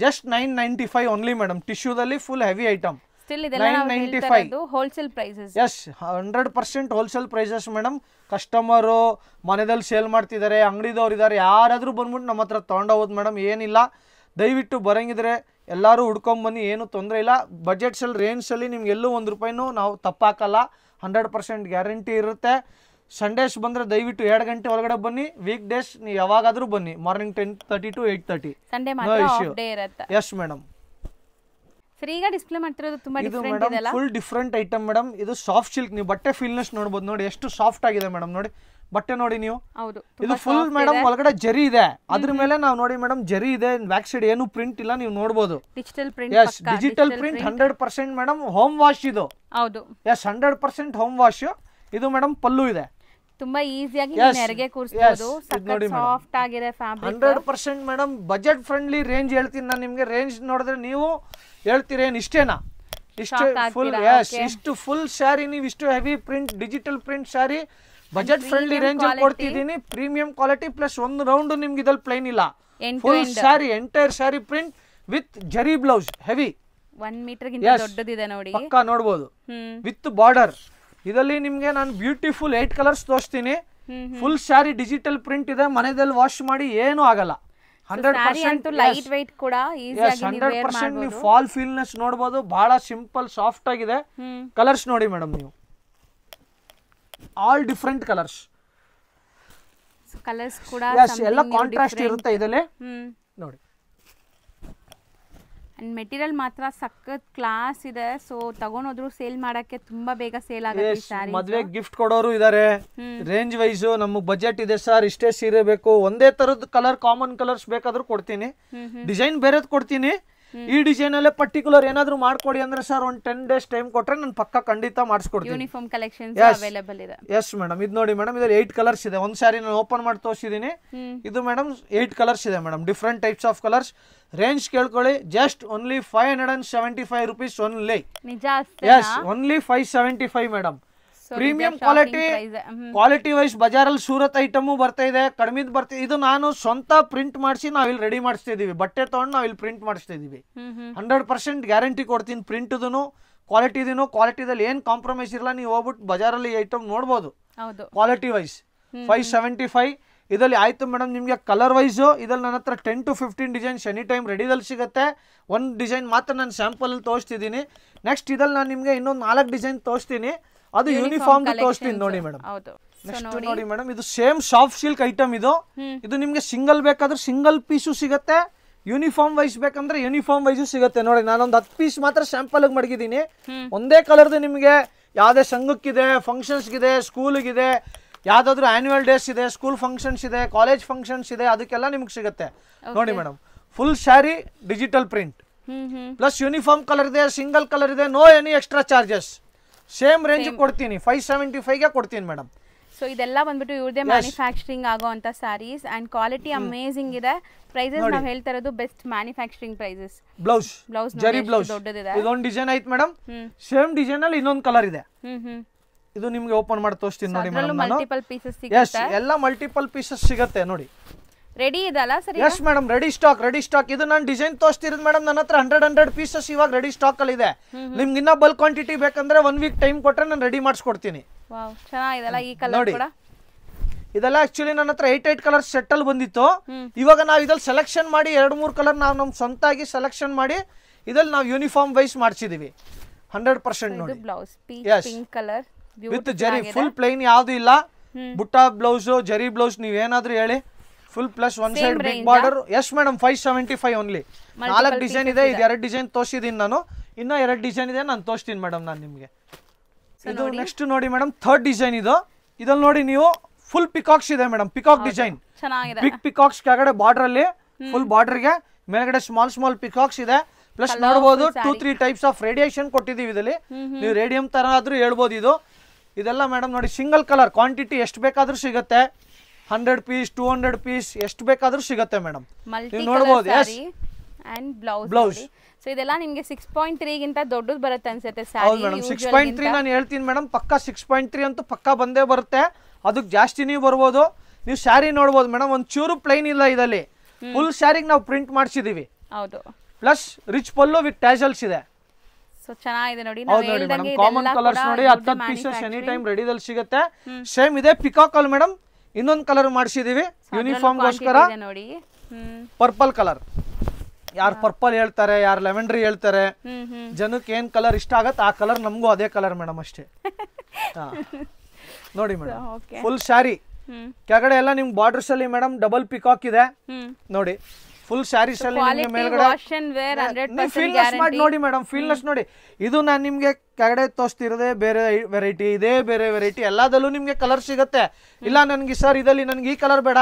Just 995 only madam. ಟಿಶ್ಯೂದಲ್ಲಿ ಫುಲ್ ಹೆವಿ ಐಟಮ್. ಸ್ಟಿಲ್ ಇದೆಲ್ಲ 995 wholesale prices. Yes, 100% wholesale prices madam. Customer ಮನೆಯಲ್ಲಿ sale ಮಾಡ್ತಿದ್ದಾರೆ, ಅಂಗಡಿದವ್ರು ಇದ್ದಾರೆ, ಯಾರಾದ್ರೂ ಬಂದ್ಬಿಟ್ಟು ನಮ್ಮ ಹತ್ರ ತಗೊಂಡೋಗೋದು ಮೇಡಮ್. ಏನಿಲ್ಲ, ದಯವಿಟ್ಟು ಬರಂಗಿದ್ರೆ ಎಲ್ಲರೂ ಹುಡ್ಕೊಂಬನ್ನಿ, ಏನು ತೊಂದರೆ ಇಲ್ಲ. ಬಜೆಟ್ಸಲ್ಲಿ ರೇಂಜ್ಸಲ್ಲಿ ನಿಮ್ಗೆ ಎಲ್ಲೂ 1 ರೂಪಾಯಿನೂ ನಾವು ತಪ್ಪಾಕಲ್ಲ. 100% ಗ್ಯಾರಂಟಿ ಇರುತ್ತೆ. ಸಂಡೇಸ್ ಬಂದರೆ ದಯವಿಟ್ಟು 2 ಗಂಟೆ ಒಳಗಡೆ ಬನ್ನಿ. ವೀಕ್ ಡೇಸ್ ನೀವು ಯಾವಾಗಾದರೂ ಬನ್ನಿ, ಮಾರ್ನಿಂಗ್ 10:30 to 8:30. ಸಂಡೇ ಮಾತ್ರ ಆಫ್ ಡೇ ಇರುತ್ತೆ. Yes madam. ಸರ್ ಈಗ ಡಿಸ್ಪ್ಲೇ ಮಾಡ್ತಿರೋದು ತುಂಬಾ ಡಿಫರೆಂಟ್ ಇದೆ ಅಲ್ಲ? Full different item madam. ಇದು ಸಾಫ್ಟ್ ಸಿಲ್ಕ್. ನೀವು ಬಟ್ಟೆ ಫೀಲ್ನೆಸ್ ನೋಡಬಹುದು ನೋಡಿ, ಎಷ್ಟು ಸಾಫ್ಟ್ ಆಗಿದೆ ಮೇಡಮ್. ನೋಡಿ ಬಟ್ಟೆ ನೋಡಿ ನೀವು. ಹೌದು, ಇದು ಫುಲ್ ಮೇಡಮ್ ಒಳಗಡೆ ಜರಿ ಇದೆ. ಅದ್ರ ಮೇಲೆ ನಾವು ನೋಡಿ ಮೇಡಮ್ ಜರಿ ಇದೆ. ಬ್ಯಾಕ್ ಸೈಡ್ ಏನು ಪ್ರಿಂಟ್ ಇಲ್ಲ, ನೀವು ನೋಡಬಹುದು. Digital print. Yes, digital print 100% madam. Home wash ಇದು. ಹೌದು. Yes, 100% home wash. ಇದು ಮೇಡಮ್ ಪಲ್ಲು ಇದೆ, ತುಂಬಾ ಈಸಿಯಾಗಿ Yes, ನೆರಿಗೆ yes, ಕೂರಿಸಬಹುದು. ಇದು ನೋಡಿ madam. ಸಾಫ್ಟ್ ಆಗಿದೆ fabric. 100% madam budget friendly range ಹೇಳ್ತೀನಿ ನಾನು ನಿಮಗೆ. ರೇಂಜ್ ನೋಡಿದ್ರೆ ನೀವು ಹೇಳ್ತೀರಿ ಏನು ಇಷ್ಟೇನಾ, ಇಷ್ಟು ಫುಲ್, ಎಸ್ ಇಷ್ಟು ಫುಲ್ ಸ್ಯಾರಿ ನೀವು ಇಷ್ಟು heavy print digital print sari budget friendly range ಅಲ್ಲಿ ಕೊಡ್ತಿದ್ದೀನಿ. ಪ್ರೀಮಿಯಂ ಕ್ವಾಲಿಟಿ ಪ್ಲಸ್ ಒಂದು ರೌಂಡ್ ನಿಮ್ಗೆ ಇದಲ್ಲಿ ಪ್ಲೈನ್ ಇಲ್ಲ, full sari entire sari print with ಜರಿ ಬ್ಲೌಸ್ ಹೆವಿ 1 ಮೀಟರ್ ಗಿಂತ ದೊಡ್ಡದಿದೆ ನೋಡಿ, ಪಕ್ಕಾ ನೋಡಬಹುದು ವಿತ್ ಬಾರ್ಡರ್. ಇದರಲ್ಲಿ ನಿಮ್ಗೆ ನಾನು ಬ್ಯೂಟಿಫುಲ್ 8 ಕಲರ್ಸ್ ತೋರಿಸ್ತೀನಿ. ಫುಲ್ ಸ್ಯಾರಿ ಡಿಜಿಟಲ್ ಪ್ರಿಂಟ್ ಇದೆ, ಮನೆಯಲ್ಲಿ ವಾಶ್ ಮಾಡಿ ಏನೂ ಆಗಲ್ಲ. 100% ಲೈಟ್ weight ಕೂಡ ಈಸಿಯಾಗಿ ನೀವು ವೇರ್ 100% ಮಾಡಬಹುದು. ನೀವು ಫಾಲ್ ಫೀಲ್ನೆಸ್ ನೋಡಬಹುದು, ಬಹಳ ಸಿಂಪಲ್ ಸಾಫ್ಟ್ ಆಗಿದೆ. ಕಲರ್ಸ್ ನೋಡಿ ಮೇಡಮ್, ನೀವು ಆಲ್ ಡಿಫರೆಂಟ್ ಕಲರ್ಸ್, ಕಲರ್ಸ್ ಕೂಡ ಎಲ್ಲ ಕಾಂಟ್ರಾಸ್ಟ್ ಇರುತ್ತೆ ಇದರಲ್ಲಿ ನೋಡಿ. ಅಂಡ್ ಮೆಟೀರಿಯಲ್ ಮಾತ್ರ ಸಖತ್ ಕ್ಲಾಸ್ ಇದೆ. ಸೊ ತಗೊಂಡೋದ್ರು ಸೇಲ್ ಮಾಡಕ್ಕೆ ತುಂಬಾ ಬೇಗ ಸೇಲ್ ಆಗುತ್ತೆ ಈ ಸ್ಯಾರಿ. ಮದ್ವೆ ಗಿಫ್ಟ್ ಕೊಡೋರು ಇದಾರೆ. ರೇಂಜ್ ವೈಸ್ ನಮಗೆ ಬಜೆಟ್ ಇದೆ ಸರ್, ಇಷ್ಟೇ ಸೀರೆ ಬೇಕು, ಒಂದೇ ತರದ ಕಲರ್ ಕಾಮನ್ ಕಲರ್ಸ್ ಬೇಕಾದ್ರೂ ಕೊಡ್ತೀನಿ, ಡಿಸೈನ್ ಬೇರೆದ್ ಕೊಡ್ತೀನಿ. ಈ ಡಿಸೈನ್ ಅಲ್ಲೇ ಪರ್ಟಿಕ್ಯುಲರ್ ಏನಾದ್ರು ಮಾಡ್ಕೊಡಿ ಅಂದ್ರೆ ಸರ್ ಒಂದು 10 days ಟೈಮ್ ಕೊಟ್ರೆ ನಾನು ಪಕ್ಕ ಖಂಡಿತ ಮಾಡಿಸ್ಕೊಡ್ತೀನಿ. ಯೂನಿಫಾರ್ಮ್ ಕಲೆಕ್ಷನ್ಸ್ ಅವೈಲೇಬಲ್ ಇದೆ. ಎಸ್ ಮೇಡಮ್, ಇದು ನೋಡಿ ಮೇಡಮ್, ಇದ್ರಲ್ಲಿ 8 ಕಲರ್ಸ್ ಇದೆ. ಒಂದು ಸ್ಯಾರಿ ನಾನು ಓಪನ್ ಮಾಡಿ ತೋರಿಸಿದ್ದೀನಿ. ಇದು ಮೇಡಮ್ 8 ಕಲರ್ಸ್ ಇದೆ madam, different types of colours. Range ಕೇಳ್ಕೊಳ್ಳಿ, ಜಸ್ಟ್ ಓನ್ಲಿ 575 rupees ಓನ್ಲಿ. ನಿಜ yes, only 575 madam. Premium quality wise ಬಜಾರಲ್ಲಿ ಸೂರತ್ ಐಟಮು ಬರ್ತಾ ಇದೆ, ಕಡಿಮೆದು ಬರ್ತಾ ಇದು ನಾನು ಸ್ವಂತ ಪ್ರಿಂಟ್ ಮಾಡಿಸಿ ನಾವಿಲ್ಲಿ ರೆಡಿ ಮಾಡಿಸ್ತಾ ಇದೀವಿ. ಬಟ್ಟೆ ತಗೊಂಡು ನಾವಿಲ್ಲಿ ಪ್ರಿಂಟ್ ಮಾಡಿಸ್ತಾ ಇದೀವಿ. 100% ಗ್ಯಾರಂಟಿ ಕೊಡ್ತೀನಿ ಪ್ರಿಂಟ್ದು ಕ್ವಾಲಿಟಿದೂ. ಕ್ವಾಲಿಟಿದಲ್ಲಿ ಏನು ಕಾಂಪ್ರಮೈಸ್ ಇರಲ್ಲ, ನೀವು ಹೋಗ್ಬಿಟ್ಟು ಬಜಾರಲ್ಲಿ ಐಟಮ್ ನೋಡ್ಬೋದು ಕ್ವಾಲಿಟಿ ವೈಸ್. 575 ಇದರಲ್ಲಿ ಆಯ್ತು ಮೇಡಮ್. ನಿಮಗೆ ಕಲರ್ ವೈಸು ಇದರಲ್ಲಿ ನನ್ನ ಹತ್ರ 10 to 15 ಡಿಸೈನ್ಸ್ ಎನಿ ಟೈಮ್ ರೆಡಿದಲ್ಲಿ ಸಿಗುತ್ತೆ. ಒಂದು ಡಿಸೈನ್ ಮಾತ್ರ ನಾನು ಸ್ಯಾಂಪಲಲ್ಲಿ ತೋರಿಸ್ತಿದ್ದೀನಿ. ನೆಕ್ಸ್ಟ್ ಇದಲ್ಲಿ ನಾನು ನಿಮಗೆ ಇನ್ನೊಂದು 4 ಡಿಸೈನ್ ತೋರಿಸ್ತೀನಿ, ಅದು ಯೂನಿಫಾರ್ಮ್ ತೋರಿಸ್ತೀನಿ ನೋಡಿ ಮೇಡಮ್. ನೆಕ್ಸ್ಟ್ ನೋಡಿ ಮೇಡಮ್, ಇದು ಸೇಮ್ ಸಾಫ್ಟ್ ಸಿಲ್ಕ್ ಐಟಮ್. ಇದು ನಿಮ್ಗೆ ಸಿಂಗಲ್ ಬೇಕಾದ್ರೆ ಸಿಂಗಲ್ ಪೀಸು ಸಿಗುತ್ತೆ, ಯೂನಿಫಾರ್ಮ್ ವೈಸ್ ಬೇಕಂದ್ರೆ ಯೂನಿಫಾರ್ಮ್ ವೈಸು ಸಿಗುತ್ತೆ. ನೋಡಿ ನಾನೊಂದು 10 ಪೀಸ್ ಮಾತ್ರ ಸ್ಯಾಂಪಲ್ ಮಡಗಿದ್ದೀನಿ. ಒಂದೇ ಕಲರ್ದು ನಿಮಗೆ ಯಾವುದೇ ಸಂಘಕ್ಕಿದೆ, ಫಂಕ್ಷನ್ಸ್ಗಿದೆ, ಸ್ಕೂಲ್ಗಿದೆ, ಯಾವ್ದಾದ್ರು ಆನ್ಯುವಲ್ ಡೇಸ್ ಇದೆ, ಸ್ಕೂಲ್ ಫಂಕ್ಷನ್ಸ್ ಇದೆ, ಕಾಲೇಜ್ ಫಂಕ್ಷನ್ಸ್ ಇದೆ, ಅದಕ್ಕೆಲ್ಲ ನಿಮ್ಗೆ ಸಿಗುತ್ತೆ ನೋಡಿ madam. Full sari digital print plus uniform colour ಇದೆ, ಸಿಂಗಲ್ ಕಲರ್ ಇದೆ, no any extra charges. Same range ಕೊಡ್ತೀನಿ, 575 ಕೊಡ್ತೀನಿ ಮೇಡಮ್. ಸೊ ಇದೆಲ್ಲ ಬಂದ್ಬಿಟ್ಟು ಇವ್ರದೇ ಮ್ಯಾನುಫ್ಯಾಕ್ಚರಿಂಗ್ ಆಗೋಂತ ಸ್ಯಾರೀಸ್ ಅಂಡ್ ಕ್ವಾಲಿಟಿ ಅಮೇಜಿಂಗ್ ಇದೆ. ಪ್ರೈಸಸ್ ನಾವು ಹೇಳ್ತಾ ಇರೋದು ಬೆಸ್ಟ್ ಮ್ಯಾನುಫ್ಯಾಕ್ಚರಿಂಗ್ ಪ್ರೈಸಸ್. ಬ್ಲೌಸ್ ಜರಿ ಬ್ಲೌಸ್ ದೊಡ್ಡದಿದೆ. ಇದೊಂದು ಡಿಸೈನ್ ಐತ್ ಮೇಡಮ್, ಸೇಮ್ ಡಿಸೈನ್ ಅಲ್ಲಿ ಇನ್ನೊಂದು ಕಲರ್ ಇದೆ. ಇದು ನಿಮ್ಗೆ ಓಪನ್ ಮಾಡಿ ತೋರಿಸ್ತೀನಿ ನೋಡಿ ಮೇಡಮ್. ಮಲ್ಟಿಪಲ್ ಪೀಸಸ್ ಸಿಗುತ್ತೆ, ಎಲ್ಲ ಮಲ್ಟಿಪಲ್ ಪೀಸಸ್ ಸಿಗುತ್ತೆ ನೋಡಿ. ರೆಡಿ ಇದಲ್ಲ ಸರಿ? Yes madam, ready stock. ಇದು ನಾನು ಡಿಸೈನ್ ತೋರಿಸ್ತಿರೋದು ಮೇಡಮ್, ನನ್ನ ಹತ್ರ 100 ಪೀಸಸ್ ಇವಾಗ ರೆಡಿ ಸ್ಟಾಕ್ ಅಲ್ಲಿ ಇದೆ. ನಿಮ್ಗೆ ಇನ್ನ ಬಲ್ಕ್ ಕ್ವಾಂಟಿಟಿ ಬೇಕಂದ್ರೆ 1 week ಟೈಮ್ ಕೊಟ್ರೆ ನಾನು ರೆಡಿ ಮಾಡಿಸ್ಕೊಡ್ತೀನಿ. ವಾವ್, ಚೆನ್ನಾಗಿದೆಲ್ಲ ಈ ಕಲರ್ ಕೂಡ. ಇದೆಲ್ಲ ಆಕ್ಚುಲಿ ನನ್ನ ಹತ್ರ 8 ಕಲರ್ ಸೆಟ್ ಅಲ್ಲಿ ಬಂದಿತ್ತು. ಇವಾಗ ನಾವು ಇದ್ರಲ್ಲಿ ಸೆಲೆಕ್ಷನ್ ಮಾಡಿ 2-3 ಕಲರ್ ನಾವು ನಮ್ ಸ್ವಂತಾಗಿ ಸೆಲೆಕ್ಷನ್ ಮಾಡಿ ಇದ್ರಲ್ಲಿ ನಾವು ಯೂನಿಫಾರ್ಮ್ ವೈಸ್ ಮಾಡಿಸಿದೀವಿ. 100% ನೋಡಿ. Blouse pink colour with zari, full plain ಯಾವ್ದು ಇಲ್ಲ. ಬುಟ್ಟ ಬ್ಲೌಸ್, ಜರಿ ಬ್ಲೌಸ್ ನೀವೇನಾದ್ರೂ ಹೇಳಿ. Full plus one side big border. Yes madam, 575 only. 4 design ಇದೆ, ಇದು 2 ಡಿಸೈನ್ ತೋರಿಸಿದೀನಿ ನಾನು, ಇನ್ನ 2 ಡಿಸೈನ್ ಇದೆ, ನಾನು ತೋರಿಸ್ತೀನಿ ಮೇಡಮ್ ನಾನು ನಿಮ್ಗೆ. ಇದು ನೆಕ್ಸ್ಟ್ ನೋಡಿ ಮೇಡಮ್, 3rd ಡಿಸೈನ್ ಇದು. ಇದ್ರಲ್ಲಿ ನೋಡಿ ನೀವು ಫುಲ್ ಪಿಕಾಕ್ಸ್ ಇದೆ madam, peacock design. Big peacocks ಕೆಳಗಡೆ ಬಾರ್ಡರ್ ಅಲ್ಲಿ, ಫುಲ್ ಬಾರ್ಡರ್ ಗೆ ಮೇಲ್ಗಡೆ ಸ್ಮಾಲ್ ಪಿಕಾಕ್ಸ್ ಇದೆ. ಪ್ಲಸ್ ನೋಡಬಹುದು 2-3 ಟೈಪ್ಸ್ ಆಫ್ ರೇಡಿಯೇಷನ್ ಕೊಟ್ಟಿದೀವಿ ಇದರಲ್ಲಿ. ನೀವು ರೇಡಿಯಂ ತರ ಆದ್ರೂ ಹೇಳ್ಬೋದು ಇದು. ಇದೆಲ್ಲ ಮೇಡಮ್ ನೋಡಿ ಸಿಂಗಲ್ ಕಲರ್, ಕ್ವಾಂಟಿಟಿ ಎಷ್ಟು ಬೇಕಾದ್ರೂ ಸಿಗುತ್ತೆ. 100 ಪೀಸ್ 200 ಪೀಸ್ ಎಷ್ಟು ಬೇಕಾದ್ರೂ ಸಿಗುತ್ತೆ ಮೇಡಮ್. ನೀವು ನೋಡಬಹುದು. And blouse. ಸೊ ಇದೆಲ್ಲ ನಿಮಗೆ 6.3 ಗಿಂತ ದೊಡ್ಡದು ಬರುತ್ತೆ ಅನ್ಸುತ್ತೆ ಸ್ಯಾರಿ. ಹೌದು ಮೇಡಮ್, 6.3 ನಾನು ಹೇಳ್ತೀನಿ ಮೇಡಮ್, ಪಕ್ಕಾ 6.3 ಅಂತೂ ಪಕ್ಕಾ ಬಂದೇ ಬರುತ್ತೆ. ಅದಕ್ಕೆ ಜಾಸ್ತಿನೇ ಬರ್ಬೋದು. ನೀವು ಸ್ಯಾರಿ ನೋಡ್ಬೋದು ಮೇಡಮ್, ಒಂದು ಚೂರು ಪ್ಲೈನ್ ಇಲ್ಲ ಇದರಲ್ಲಿ. ಫುಲ್ ಸ್ಯಾರಿಗೆ ನಾವು ಪ್ರಿಂಟ್ ಮಾಡಿಸಿದೀವಿ. ಹೌದು, plus rich pallu with tassels ಇದೆ. ಸೊ ಚೆನ್ನಾಗಿದೆ ನೋಡಿ. ಹೌದು ನೋಡಿ ಮೇಡಮ್, ಕಾಮನ್ ಕಲರ್ಸ್ ನೋಡಿ 10 ಪೀಸಸ್ ಎನಿ ಟೈಮ್ ರೆಡಿದಲ್ಲಿ ಸಿಗುತ್ತೆ. ಸೇಮ್ ಇದೆ ಪಿಕಾಕ್ ಅಲ್ಲಿ ಮೇಡಮ್. ಇನ್ನೊಂದು ಕಲರ್ ಮಾಡಿಸಿದೀವಿ ಯೂನಿಫಾರ್ಮ್ ಗೋಸ್ಕರ ನೋಡಿ, ಪರ್ಪಲ್ ಕಲರ್. ಯಾರು ಪರ್ಪಲ್ ಹೇಳ್ತಾರೆ, ಯಾರು ಲೆವೆಂಡ್ರಿ ಹೇಳ್ತಾರೆ, ಜನಕ್ಕೆ ಏನ್ ಕಲರ್ ಇಷ್ಟ ಆಗತ್ತೆ ಆ ಕಲರ್ ನಮಗೂ ಅದೇ ಕಲರ್ ಮೇಡಮ್ ಅಷ್ಟೇ. ನೋಡಿ ಮೇಡಮ್, ಫುಲ್ ಸ್ಯಾರಿ ಕೆಳಗಡೆ ಎಲ್ಲ ನಿಮ್ಗೆ ಬಾರ್ಡರ್ಸ್ ಅಲ್ಲಿ ಮೇಡಮ್ ಡಬಲ್ ಪಿಕಾಕ್ ಇದೆ ನೋಡಿ. ಫುಲ್ ಸ್ಯಾರೀಸ್ ಅಲ್ಲಿ ನಿಮಗೆ ಮೇಲ್ಗಡೆ ಫೀಲ್ನೆಸ್ ಮಾಡಿ ನೋಡಿ ಮೇಡಮ್, ಫೀಲ್ನೆಸ್ ನೋಡಿ. ಇದು ನಾನು ನಿಮ್ಗೆ ಕೆಳಗಡೆ ತೋರಿಸ್ತಿರೋದೇ ಬೇರೆ ವೆರೈಟಿ, ಇದೇ ಬೇರೆ ವೆರೈಟಿ. ಎಲ್ಲದಲ್ಲೂ ನಿಮ್ಗೆ ಕಲರ್ ಸಿಗುತ್ತೆ. ಇಲ್ಲ ನನ್ಗೆ ಸರ್ ಇದಲ್ಲಿ ನನ್ಗೆ ಈ ಕಲರ್ ಬೇಡ,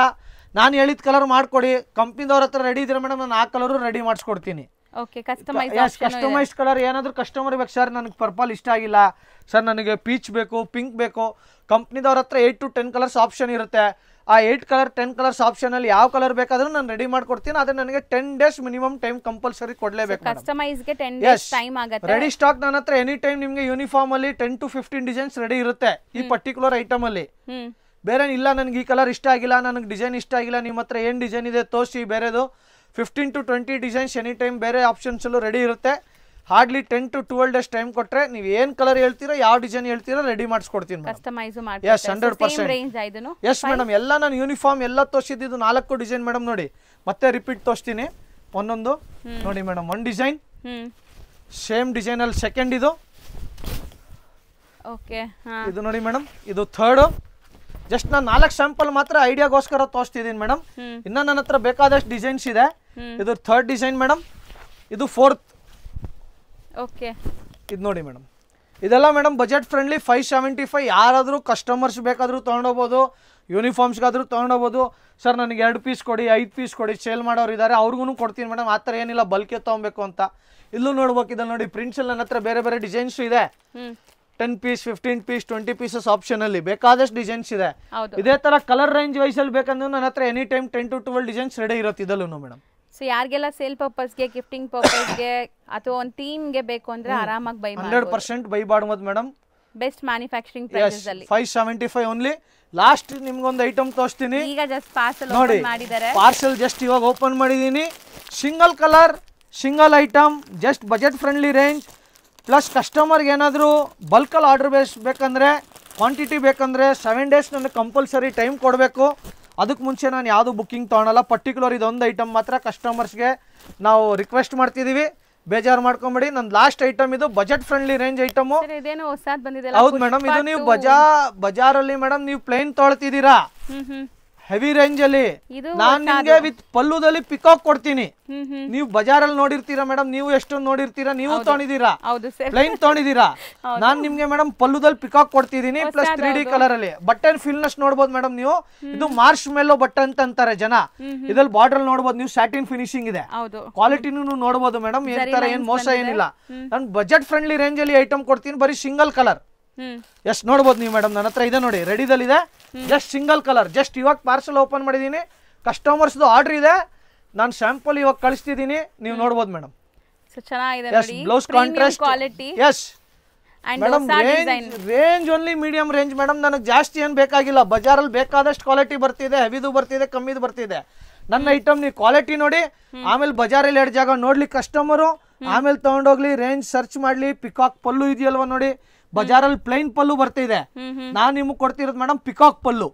ನಾನು ಹೇಳಿದ ಕಲರ್ ಮಾಡ್ಕೊಡಿ, ಕಂಪ್ನಿದವ್ರ ಹತ್ರ ರೆಡಿ ಇದ್ರೆ ಮೇಡಮ್ ನಾನು ಆ ಕಲರು ರೆಡಿ ಮಾಡಿಸ್ಕೊಡ್ತೀನಿ. ಓಕೆ ಕಸ್ಟಮೈಸ್ಡ್ ಕಲರ್ ಏನಾದರೂ ಕಸ್ಟಮರ್ ಬೇಕು ಸರ್ ನನಗೆ ಪರ್ಪಲ್ ಇಷ್ಟ ಆಗಿಲ್ಲ ಸರ್ ನನಗೆ ಪೀಚ್ ಬೇಕು ಪಿಂಕ್ ಬೇಕು ಕಂಪ್ನಿದವ್ರ ಹತ್ರ 8 to 10 ಕಲರ್ಸ್ ಆಪ್ಷನ್ ಇರುತ್ತೆ ಆ 8 ಕಲರ್ 10 ಕಲರ್ಸ್ ಆಪ್ಷನಲ್ಲಿ ಯಾವ ಕಲರ್ ಬೇಕಾದರೂ ನಾನು ರೆಡಿ ಮಾಡ್ಕೊಡ್ತೀನಿ ಆದರೆ ನನಗೆ 10 days ಮಿನಿಮಮ್ ಟೈಮ್ ಕಂಪಲ್ಸರಿ ಕೊಡಲೇಬೇಕು ಕಸ್ಟಮೈಸ್ಗೆ 10 days ಟೈಮ್ ಆಗುತ್ತೆ ರೆಡಿ ಸ್ಟಾಕ್ ನನ್ನ ಹತ್ರ ಎನಿ ಟೈಮ್ ನಿಮಗೆ ಯೂನಿಫಾರ್ಮ್ ಅಲ್ಲಿ 10 to 15 ಡಿಸೈನ್ಸ್ ರೆಡಿ ಇರುತ್ತೆ ಈ ಪರ್ಟಿಕ್ಯುಲರ್ ಐಟಮ್ ಅಲ್ಲಿ ಬೇರೆ ಇಲ್ಲ ನನಗೆ ಈ ಕಲರ್ ಇಷ್ಟ ಆಗಿಲ್ಲ ನನಗೆ ಡಿಸೈನ್ ಇಷ್ಟ ಆಗಿಲ್ಲ ನಿಮ್ಮ ಹತ್ರ ಏನು ಡಿಸೈನ್ ಇದೆ ತೋರಿಸಿ ಬೇರೆದು 15 to 20 ಡಿಸೈನ್ಸ್ ಎನಿ ಟೈಮ್ ಬೇರೆ ಆಪ್ಷನ್ಸಲ್ಲೂ ರೆಡಿ ಇರುತ್ತೆ ಹಾರ್ಡ್ಲಿ 10 to 12 days ಟೈಮ್ ಕೊಟ್ಟರೆ ನೀವು ಏನು ಕಲರ್ ಹೇಳ್ತೀರಾ ಯಾವ ಡಿಸೈನ್ ಹೇಳ್ತೀರಾ ರೆಡಿ ಮಾಡಿಸ್ಕೊಡ್ತೀನಿ ಎಸ್ 100%. ಎಸ್ ಮೇಡಮ್ ಎಲ್ಲ ನಾನು ಯೂನಿಫಾರ್ಮ್ ಎಲ್ಲ ತೋರಿಸಿದ್ದು 4 ಡಿಸೈನ್ ಮೇಡಮ್ ನೋಡಿ ಮತ್ತೆ ರಿಪೀಟ್ ತೋರಿಸ್ತೀನಿ ಒಂದೊಂದು ನೋಡಿ ಮೇಡಮ್ ಒಂದು ಡಿಸೈನ್ ಸೇಮ್ ಡಿಸೈನ್ ಅಲ್ಲಿ ಸೆಕೆಂಡ್ ಇದು ಇದು ನೋಡಿ ಮೇಡಮ್ ಇದು ಥರ್ಡ್ ಜಸ್ಟ್ ನಾನು 4 ಸ್ಯಾಂಪಲ್ ಮಾತ್ರ ಐಡಿಯಾಗೋಸ್ಕರ ತೋರಿಸ್ತಿದ್ದೀನಿ ಮೇಡಮ್ ಇನ್ನು ನನ್ನ ಹತ್ರ ಬೇಕಾದಷ್ಟು ಡಿಸೈನ್ಸ್ ಇದೆ ಇದು ಥರ್ಡ್ ಡಿಸೈನ್ ಮೇಡಮ್ ಇದು ಫೋರ್ತ್ ಓಕೆ ಇದು ನೋಡಿ ಮೇಡಮ್ ಇದೆಲ್ಲ ಮೇಡಮ್ ಬಜೆಟ್ ಫ್ರೆಂಡ್ಲಿ 575 ಯಾರಾದರೂ ಕಸ್ಟಮರ್ಸ್ ಬೇಕಾದರೂ ತೊಗೊಂಡೋಗ್ಬೋದು ಯೂನಿಫಾರ್ಮ್ಸ್ಗಾದರೂ ತೊಗೊಂಡೋಗ್ಬೋದು ಸರ್ ನನಗೆ 2 ಪೀಸ್ ಕೊಡಿ 5 ಪೀಸ್ ಕೊಡಿ ಸೇಲ್ ಮಾಡೋರು ಇದ್ದಾರೆ ಅವ್ರಿಗೂ ಕೊಡ್ತೀನಿ ಮೇಡಮ್ ಆ ಥರ ಏನಿಲ್ಲ ಬಲ್ಕೆ ತೊಗೊಬೇಕು ಅಂತ ಇಲ್ಲೂ ನೋಡ್ಬೇಕು ಇದನ್ನು ನೋಡಿ ಪ್ರಿಂಟ್ಸಲ್ಲಿ ನನ್ನ ಹತ್ರ ಬೇರೆ ಬೇರೆ ಡಿಸೈನ್ಸು ಇದೆ 10 ಪೀಸ್ 15 ಪೀಸ್ 20 ಪೀಸಸ್ ಆಪ್ಷನಲ್ಲಿ ಬೇಕಾದಷ್ಟು ಡಿಸೈನ್ಸ್ ಇದೆ ಇದೇ ಥರ ಕಲರ್ ರೇಂಜ್ ವೈಸಲ್ಲಿ ಬೇಕಂದ್ರೆ ನನ್ನ ಹತ್ರ any time 10 to 12 designs ready ಇರುತ್ತೆ ಇದಲ್ಲೂ ಮೇಡಮ್ ಸೊ ಯಾರಿಗೆಲ್ಲ ಸೇಲ್ ಪರ್ಪಸ್ಗೆ ಗಿಫ್ಟಿಂಗ್ ಪರ್ಪಸ್ಗೆ ಅಥವಾ ಒಂದು ಥೀಮ್ಗೆ ಬೇಕು ಅಂದ್ರೆ ಆರಾಮಾಗಿ ಬೈ 100% ಬೈ ಮಾಡ್ಬೋದು ಮೇಡಮ್ ಬೆಸ್ಟ್ ಮ್ಯಾನುಫ್ಯಾಕ್ಚರಿಂಗ್ ಪ್ರೈಸಸ್ ಅಲ್ಲಿ 575 ಓನ್ಲಿ ಲಾಸ್ಟ್ ನಿಮ್ಗೊಂದು ಐಟಮ್ ತೋರಿಸ್ತೀನಿ ಈಗ ಜಸ್ಟ್ ಪಾರ್ಸಲ್ ನೋಡಿ ಓಪನ್ ಮಾಡಿದ್ದಾರೆ ಪಾರ್ಸಲ್ ಜಸ್ಟ್ ಇವಾಗ ಓಪನ್ ಮಾಡಿದ್ದೀನಿ single colour single item just budget friendly range plus ಕಸ್ಟಮರ್ಗೆ ಏನಾದರೂ ಬಲ್ಕಲ್ಲಿ ಆರ್ಡರ್ ಬೇಕಂದರೆ ಕ್ವಾಂಟಿಟಿ ಬೇಕಂದರೆ 7 days ನನಗೆ ಕಂಪಲ್ಸರಿ ಟೈಮ್ ಕೊಡಬೇಕು ಅದಕ್ಕೆ ಮುಂಚೆ ನಾನು ಯಾವುದು ಬುಕ್ಕಿಂಗ್ ತೊಗೊಳಲ್ಲ ಪರ್ಟಿಕ್ಯುಲರ್ ಇದೊಂದು ಐಟಮ್ ಮಾತ್ರ ಕಸ್ಟಮರ್ಸ್ಗೆ ನಾವು ರಿಕ್ವೆಸ್ಟ್ ಮಾಡ್ತಿದ್ದೀವಿ ಬೇಜಾರು ಮಾಡ್ಕೊಂಬೇಡಿ ನನ್ನ ಲಾಸ್ಟ್ ಐಟಮ್ ಇದು ಬಜೆಟ್ ಫ್ರೆಂಡ್ಲಿ ರೇಂಜ್ ಐಟಮು ಹೌದು ಮೇಡಮ್ ಇದು ನೀವು ಬಜಾರಲ್ಲಿ ಮೇಡಮ್ ನೀವು ಪ್ಲೇನ್ ತೊಗೊಳ್ತಿದ್ದೀರಾ ಹೆವಿ ರೇಂಜ್ ಅಲ್ಲಿ ನಾನು ನಿಮ್ಗೆ ವಿತ್ ಪಲ್ಲುದಲ್ಲಿ ಪಿಕಾಕ್ ಕೊಡ್ತೀನಿ ನೀವು ಬಜಾರಲ್ಲಿ ನೋಡಿರ್ತೀರಾ ಮೇಡಮ್ ನೀವು ಎಷ್ಟೊಂದು ನೋಡಿರ್ತೀರಾ ನೀವು ತೊಗೊಂಡಿದ್ದೀರಾ ಪ್ಲೈನ್ ತೊಗೊಂಡಿದ್ದೀರಾ ನಾನ್ ನಿಮ್ಗೆ ಮೇಡಮ್ ಪಲ್ಲುದಲ್ಲಿ ಪಿಕಾಕ್ ಕೊಡ್ತಿದ್ದೀನಿ ಪ್ಲಸ್ 3D ಕಲರ್ ಅಲ್ಲಿ ಬಟ್ಟೆ ಫಿಲ್ನೆಸ್ ನೋಡ್ಬೋದು ಮೇಡಮ್ ನೀವು ಇದು ಮಾರ್ಶ್ ಮೆಲ್ಲೋ ಬಟ್ಟೆ ಅಂತ ಅಂತಾರೆ ಜನ ಇದ್ರಲ್ಲಿ ಬಾರ್ಡರ್ ನೋಡ್ಬೋದು ನೀವು ಸ್ಯಾಟಿನ್ ಫಿನಿಶಿಂಗ್ ಇದೆ ಕ್ವಾಲಿಟಿನೂ ನೋಡ್ಬೋದು ಮೇಡಮ್ ಏನ್ ತರ ಏನ್ ಮೋಸ ಏನಿಲ್ಲ ನಾನು ಬಜೆಟ್ ಫ್ರೆಂಡ್ಲಿ ರೇಂಜ್ ಅಲ್ಲಿ ಐಟಮ್ ಕೊಡ್ತೀನಿ ಬರೀ ಸಿಂಗಲ್ ಕಲರ್ ಎಷ್ಟು ನೋಡ್ಬೋದು ನೀವು ಮೇಡಮ್ ನನ್ನ ಹತ್ರ ಇದೆ ನೋಡಿ ರೆಡಿದಲ್ಲಿದೆ ಜಸ್ಟ್ ಸಿಂಗಲ್ ಕಲರ್ ಜಸ್ಟ್ ಇವಾಗ ಪಾರ್ಸಲ್ ಓಪನ್ ಮಾಡಿದ್ದೀನಿ ಕಸ್ಟಮರ್ಸ್ದು ಆರ್ಡರ್ ಇದೆ ನಾನು ಸ್ಯಾಂಪಲ್ ಇವಾಗ ಕಳಿಸ್ತಿದ್ದೀನಿ ನೀವು ನೋಡ್ಬೋದು madam blouse contrast yes madam range only medium range madam ನನಗೆ ಜಾಸ್ತಿ ಏನು ಬೇಕಾಗಿಲ್ಲ ಬಜಾರಲ್ಲಿ ಬೇಕಾದಷ್ಟು ಕ್ವಾಲಿಟಿ ಬರ್ತಿದೆ ಹೆವಿದು ಬರ್ತಿದೆ ಕಮ್ಮಿದು ಬರ್ತಿದೆ ನನ್ನ ಐಟಮ್ ನೀವು ಕ್ವಾಲಿಟಿ ನೋಡಿ ಆಮೇಲೆ ಬಜಾರಲ್ಲಿ 2 ಜಾಗ ನೋಡ್ಲಿ ಕಸ್ಟಮರು ಆಮೇಲೆ ತಗೊಂಡೋಗ್ಲಿ ರೇಂಜ್ ಸರ್ಚ್ ಮಾಡ್ಲಿ ಪಿಕಾಕ್ ಪಲ್ಲು ಇದೆಯಲ್ವಾ ನೋಡಿ ಬಜಾರಲ್ಲಿ ಪ್ಲೈನ್ ಪಲ್ಲು ಬರ್ತಿದೆ ನಾನು ನಿಮಗೆ ಕೊಡ್ತಿರೋದು ಮೇಡಮ್ ಪಿಕಾಕ್ ಪಲ್ಲು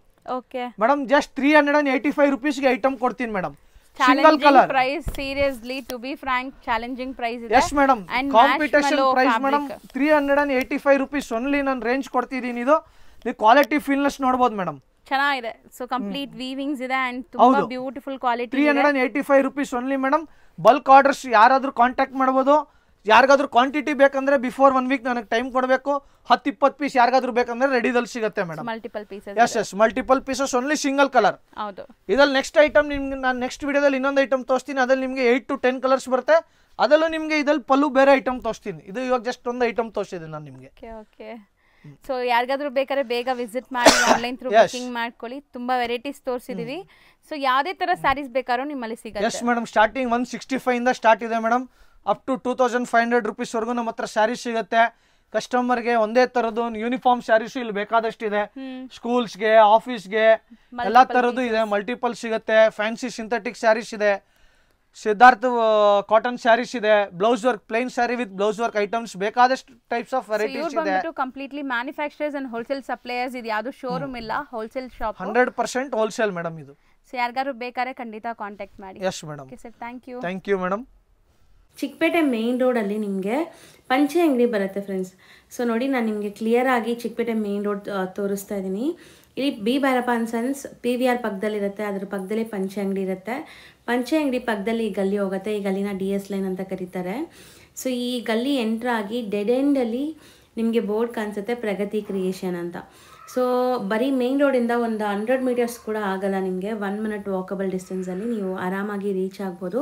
ಮೇಡಮ್ ಜಸ್ಟ್ 385 rupeesಗೆ ಐಟಮ್ ಕೊಡ್ತೀನಿ madam single colour price seriously to be frank challenging price ಇದೆ yes madam competition price madam 385 rupees only ನಾನು ರೇಂಜ್ ಕೊಡ್ತಿದ್ದೀನಿ ಇದು ನೀವು ಕ್ವಾಲಿಟಿ ಫೀಲ್ನೆಸ್ ನೋಡಬಹುದು ಮೇಡಮ್ ಚೆನ್ನಾಗಿದೆ ಸೊ ಕಂಪ್ಲೀಟ್ ವೀವಿಂಗ್ಸ್ ಇದೆ ಅಂಡ್ ತುಂಬಾ beautiful quality 385 rupees only madam bulk orders ಯಾರಾದರೂ ಕಾಂಟ್ಯಾಕ್ಟ್ ಮಾಡಬಹುದು ಯಾರಿಗಾದ್ರೂ ಕ್ವಾಂಟಿಟಿ ಬೇಕಂದ್ರೆ ಬಿಫೋರ್ 1 week ನನಗೆ ಟೈಮ್ ಕೊಡಬೇಕು 10-20 ಪೀಸ್ ಯಾರಿಗಾದ್ರೂ ಬೇಕಂದ್ರೆ ರೆಡಿದಲ್ಲಿ ಸಿಗುತ್ತೆ madam multiple pieces yes multiple pieces only single colour ಹೌದು ಇದ್ರಲ್ಲಿ ನೆಕ್ಸ್ಟ್ ಐಟಮ್ ನಿಮ್ಗೆ ನಾನು ನೆಕ್ಸ್ಟ್ ವಿಡಿಯೋದಲ್ಲಿ ಇನ್ನೊಂದು ಐಟಮ್ ತೋರಿಸ್ತೀನಿ ಅದ್ರಲ್ಲಿ ನಿಮಗೆ 8 to 10 ಕಲರ್ಸ್ ಬರುತ್ತೆ ಅದಲ್ಲೂ ನಿಮಗೆ ಇದ್ರಲ್ಲಿ ಪಲ್ಲು ಬೇರೆ ಐಟಮ್ ತೋರಿಸ್ತೀನಿ ಇದು ಇವಾಗ ಜಸ್ಟ್ ಒಂದು ಐಟಮ್ ತೋರಿಸಿದ್ದೀನಿ ನಾನು ನಿಮಗೆ ಓಕೆ ಸೊ ಯಾರಿಗಾದ್ರೂ ಬೇಕಾದ್ರೆ ಬೇಗ ವಿಸಿಟ್ ಮಾಡಿ ಆನ್ಲೈನ್ ಥ್ರೂ ಬುಕಿಂಗ್ ಮಾಡ್ಕೊಳ್ಳಿ ತುಂಬಾ ವೆರೈಟೀಸ್ ತೋರಿಸಿದೀವಿ ಸೊ ಯಾವುದೇ ತರ ಸ್ಯಾರೀಸ್ ಬೇಕಾದ್ರೂ ನಿಮ್ಮಲ್ಲಿ ಸಿಗುತ್ತೆ ಎಸ್ ಮೇಡಮ್ ಸ್ಟಾರ್ಟಿಂಗ್ 165 ಇಂದ ಸ್ಟಾರ್ಟ್ ಇದೆ ಮೇಡಮ್ ಅಪ್ ಟು 2500 rupees ವರೆಗೂ ನಮ್ಮ ಹತ್ರ ಸ್ಯಾರೀಸ್ ಸಿಗುತ್ತೆ ಕಸ್ಟಮರ್ಗೆ ಒಂದೇ ತರದ್ದು ಯೂನಿಫಾರ್ಮ್ ಸ್ಯಾರೀಸು ಇಲ್ಲಿ ಬೇಕಾದಷ್ಟಿದೆ ಸ್ಕೂಲ್ಸ್ಗೆ ಆಫೀಸ್ಗೆ ಎಲ್ಲ ತರದ್ದು ಇದೆ ಮಲ್ಟಿಪಲ್ ಸಿಗುತ್ತೆ ಫ್ಯಾನ್ಸಿ ಸಿಂಥೆಟಿಕ್ ಸ್ಯಾರೀಸ್ ಇದೆ ಸಿದ್ಧಾರ್ಥ ಕಾಟನ್ ಸ್ಯಾರೀಸ್ ಇದೆ blouse work plain sari with blouse work items ಬೇಕಾದಷ್ಟು ಟೈಪ್ಸ್ ಆಫ್ ವೆರೈಟೀಸ್ ಇದೆ completely manufacturers and wholesale suppliers ಇದು ಯಾವುದು ಶೋರೂಮ್ ಇಲ್ಲ ಹೋಲ್ಸೇಲ್ ಶಾಪ್ 100% ಹೋಲ್ಸೇಲ್ ಮೇಡಮ್ ಇದು ಸೊ ಯಾರಿಗಾದ್ರೂ ಬೇಕಾದ್ರೆ ಖಂಡಿತ ಕಾಂಟ್ಯಾಕ್ಟ್ ಮಾಡಿ yes madam okay sir thank you madam Chikkapete main ರೋಡಲ್ಲಿ ನಿಮಗೆ ಪಂಚೆ ಅಂಗಡಿ ಬರುತ್ತೆ ಫ್ರೆಂಡ್ಸ್ ಸೊ ನೋಡಿ ನಾನು ನಿಮಗೆ ಕ್ಲಿಯರ್ ಆಗಿ ಚಿಕ್ಕಪೇಟೆ ಮೇನ್ ರೋಡ್ ತೋರಿಸ್ತಾ ಇದ್ದೀನಿ ಇಲ್ಲಿ B Bhyrappa and sons PVR ಪಕ್ಕದಲ್ಲಿರುತ್ತೆ ಅದ್ರ ಪಕ್ಕದಲ್ಲಿ ಪಂಚೆ ಅಂಗಡಿ ಇರುತ್ತೆ ಪಂಚೆ ಅಂಗಡಿ ಪಕ್ಕದಲ್ಲಿ ಈ ಗಲ್ಲಿ ಹೋಗುತ್ತೆ ಈ ಗಲ್ಲಿನ DS ಲೈನ್ ಅಂತ ಕರೀತಾರೆ ಸೊ ಈ ಗಲ್ಲಿ ಎಂಟ್ರ್ ಆಗಿ ಡೆಡ್ ಎಂಡಲ್ಲಿ ನಿಮಗೆ ಬೋರ್ಡ್ ಕಾಣಿಸುತ್ತೆ ಪ್ರಗತಿ ಕ್ರಿಯೇಷನ್ ಅಂತ. ಸೊ ಬರೀ ಮೇನ್ ರೋಡಿಂದ ಒಂದು 100 ಮೀಟರ್ಸ್ ಕೂಡ ಆಗಲ್ಲ ನಿಮಗೆ, 1 ಮಿನಿಟ್ ವಾಕಬಲ್ ಡಿಸ್ಟೆನ್ಸಲ್ಲಿ ನೀವು ಆರಾಮಾಗಿ ರೀಚ್ ಆಗ್ಬೋದು.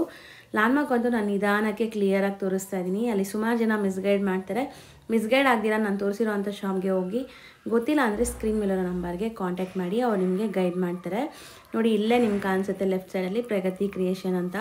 ಲ್ಯಾಂಡ್ಮಾರ್ಕ್ ಅಂತೂ ನಾನು ನಿಧಾನಕ್ಕೆ ಕ್ಲಿಯರಾಗಿ ತೋರಿಸ್ತಾ ಇದ್ದೀನಿ. ಅಲ್ಲಿ ಸುಮಾರು ಜನ ಮಿಸ್ಗೈಡ್ ಮಾಡ್ತಾರೆ. ಮಿಸ್ಗೈಡ್ ಆಗ್ದಿರ ನಾನು ತೋರಿಸಿರೋ ಅಂಥ ಶಾಪ್ಗೆ ಹೋಗಿ, ಗೊತ್ತಿಲ್ಲ ಅಂದರೆ ಸ್ಕ್ರೀನ್ ಮೇಲಿರೋ ನಂಬರ್ಗೆ ಕಾಂಟ್ಯಾಕ್ಟ್ ಮಾಡಿ, ಅವ್ರು ನಿಮಗೆ ಗೈಡ್ ಮಾಡ್ತಾರೆ. ನೋಡಿ ಇಲ್ಲೇ ನಿಮ್ಗೆ ಕಾಣಿಸುತ್ತೆ ಲೆಫ್ಟ್ ಸೈಡಲ್ಲಿ ಪ್ರಗತಿ ಕ್ರಿಯೇಷನ್ ಅಂತ.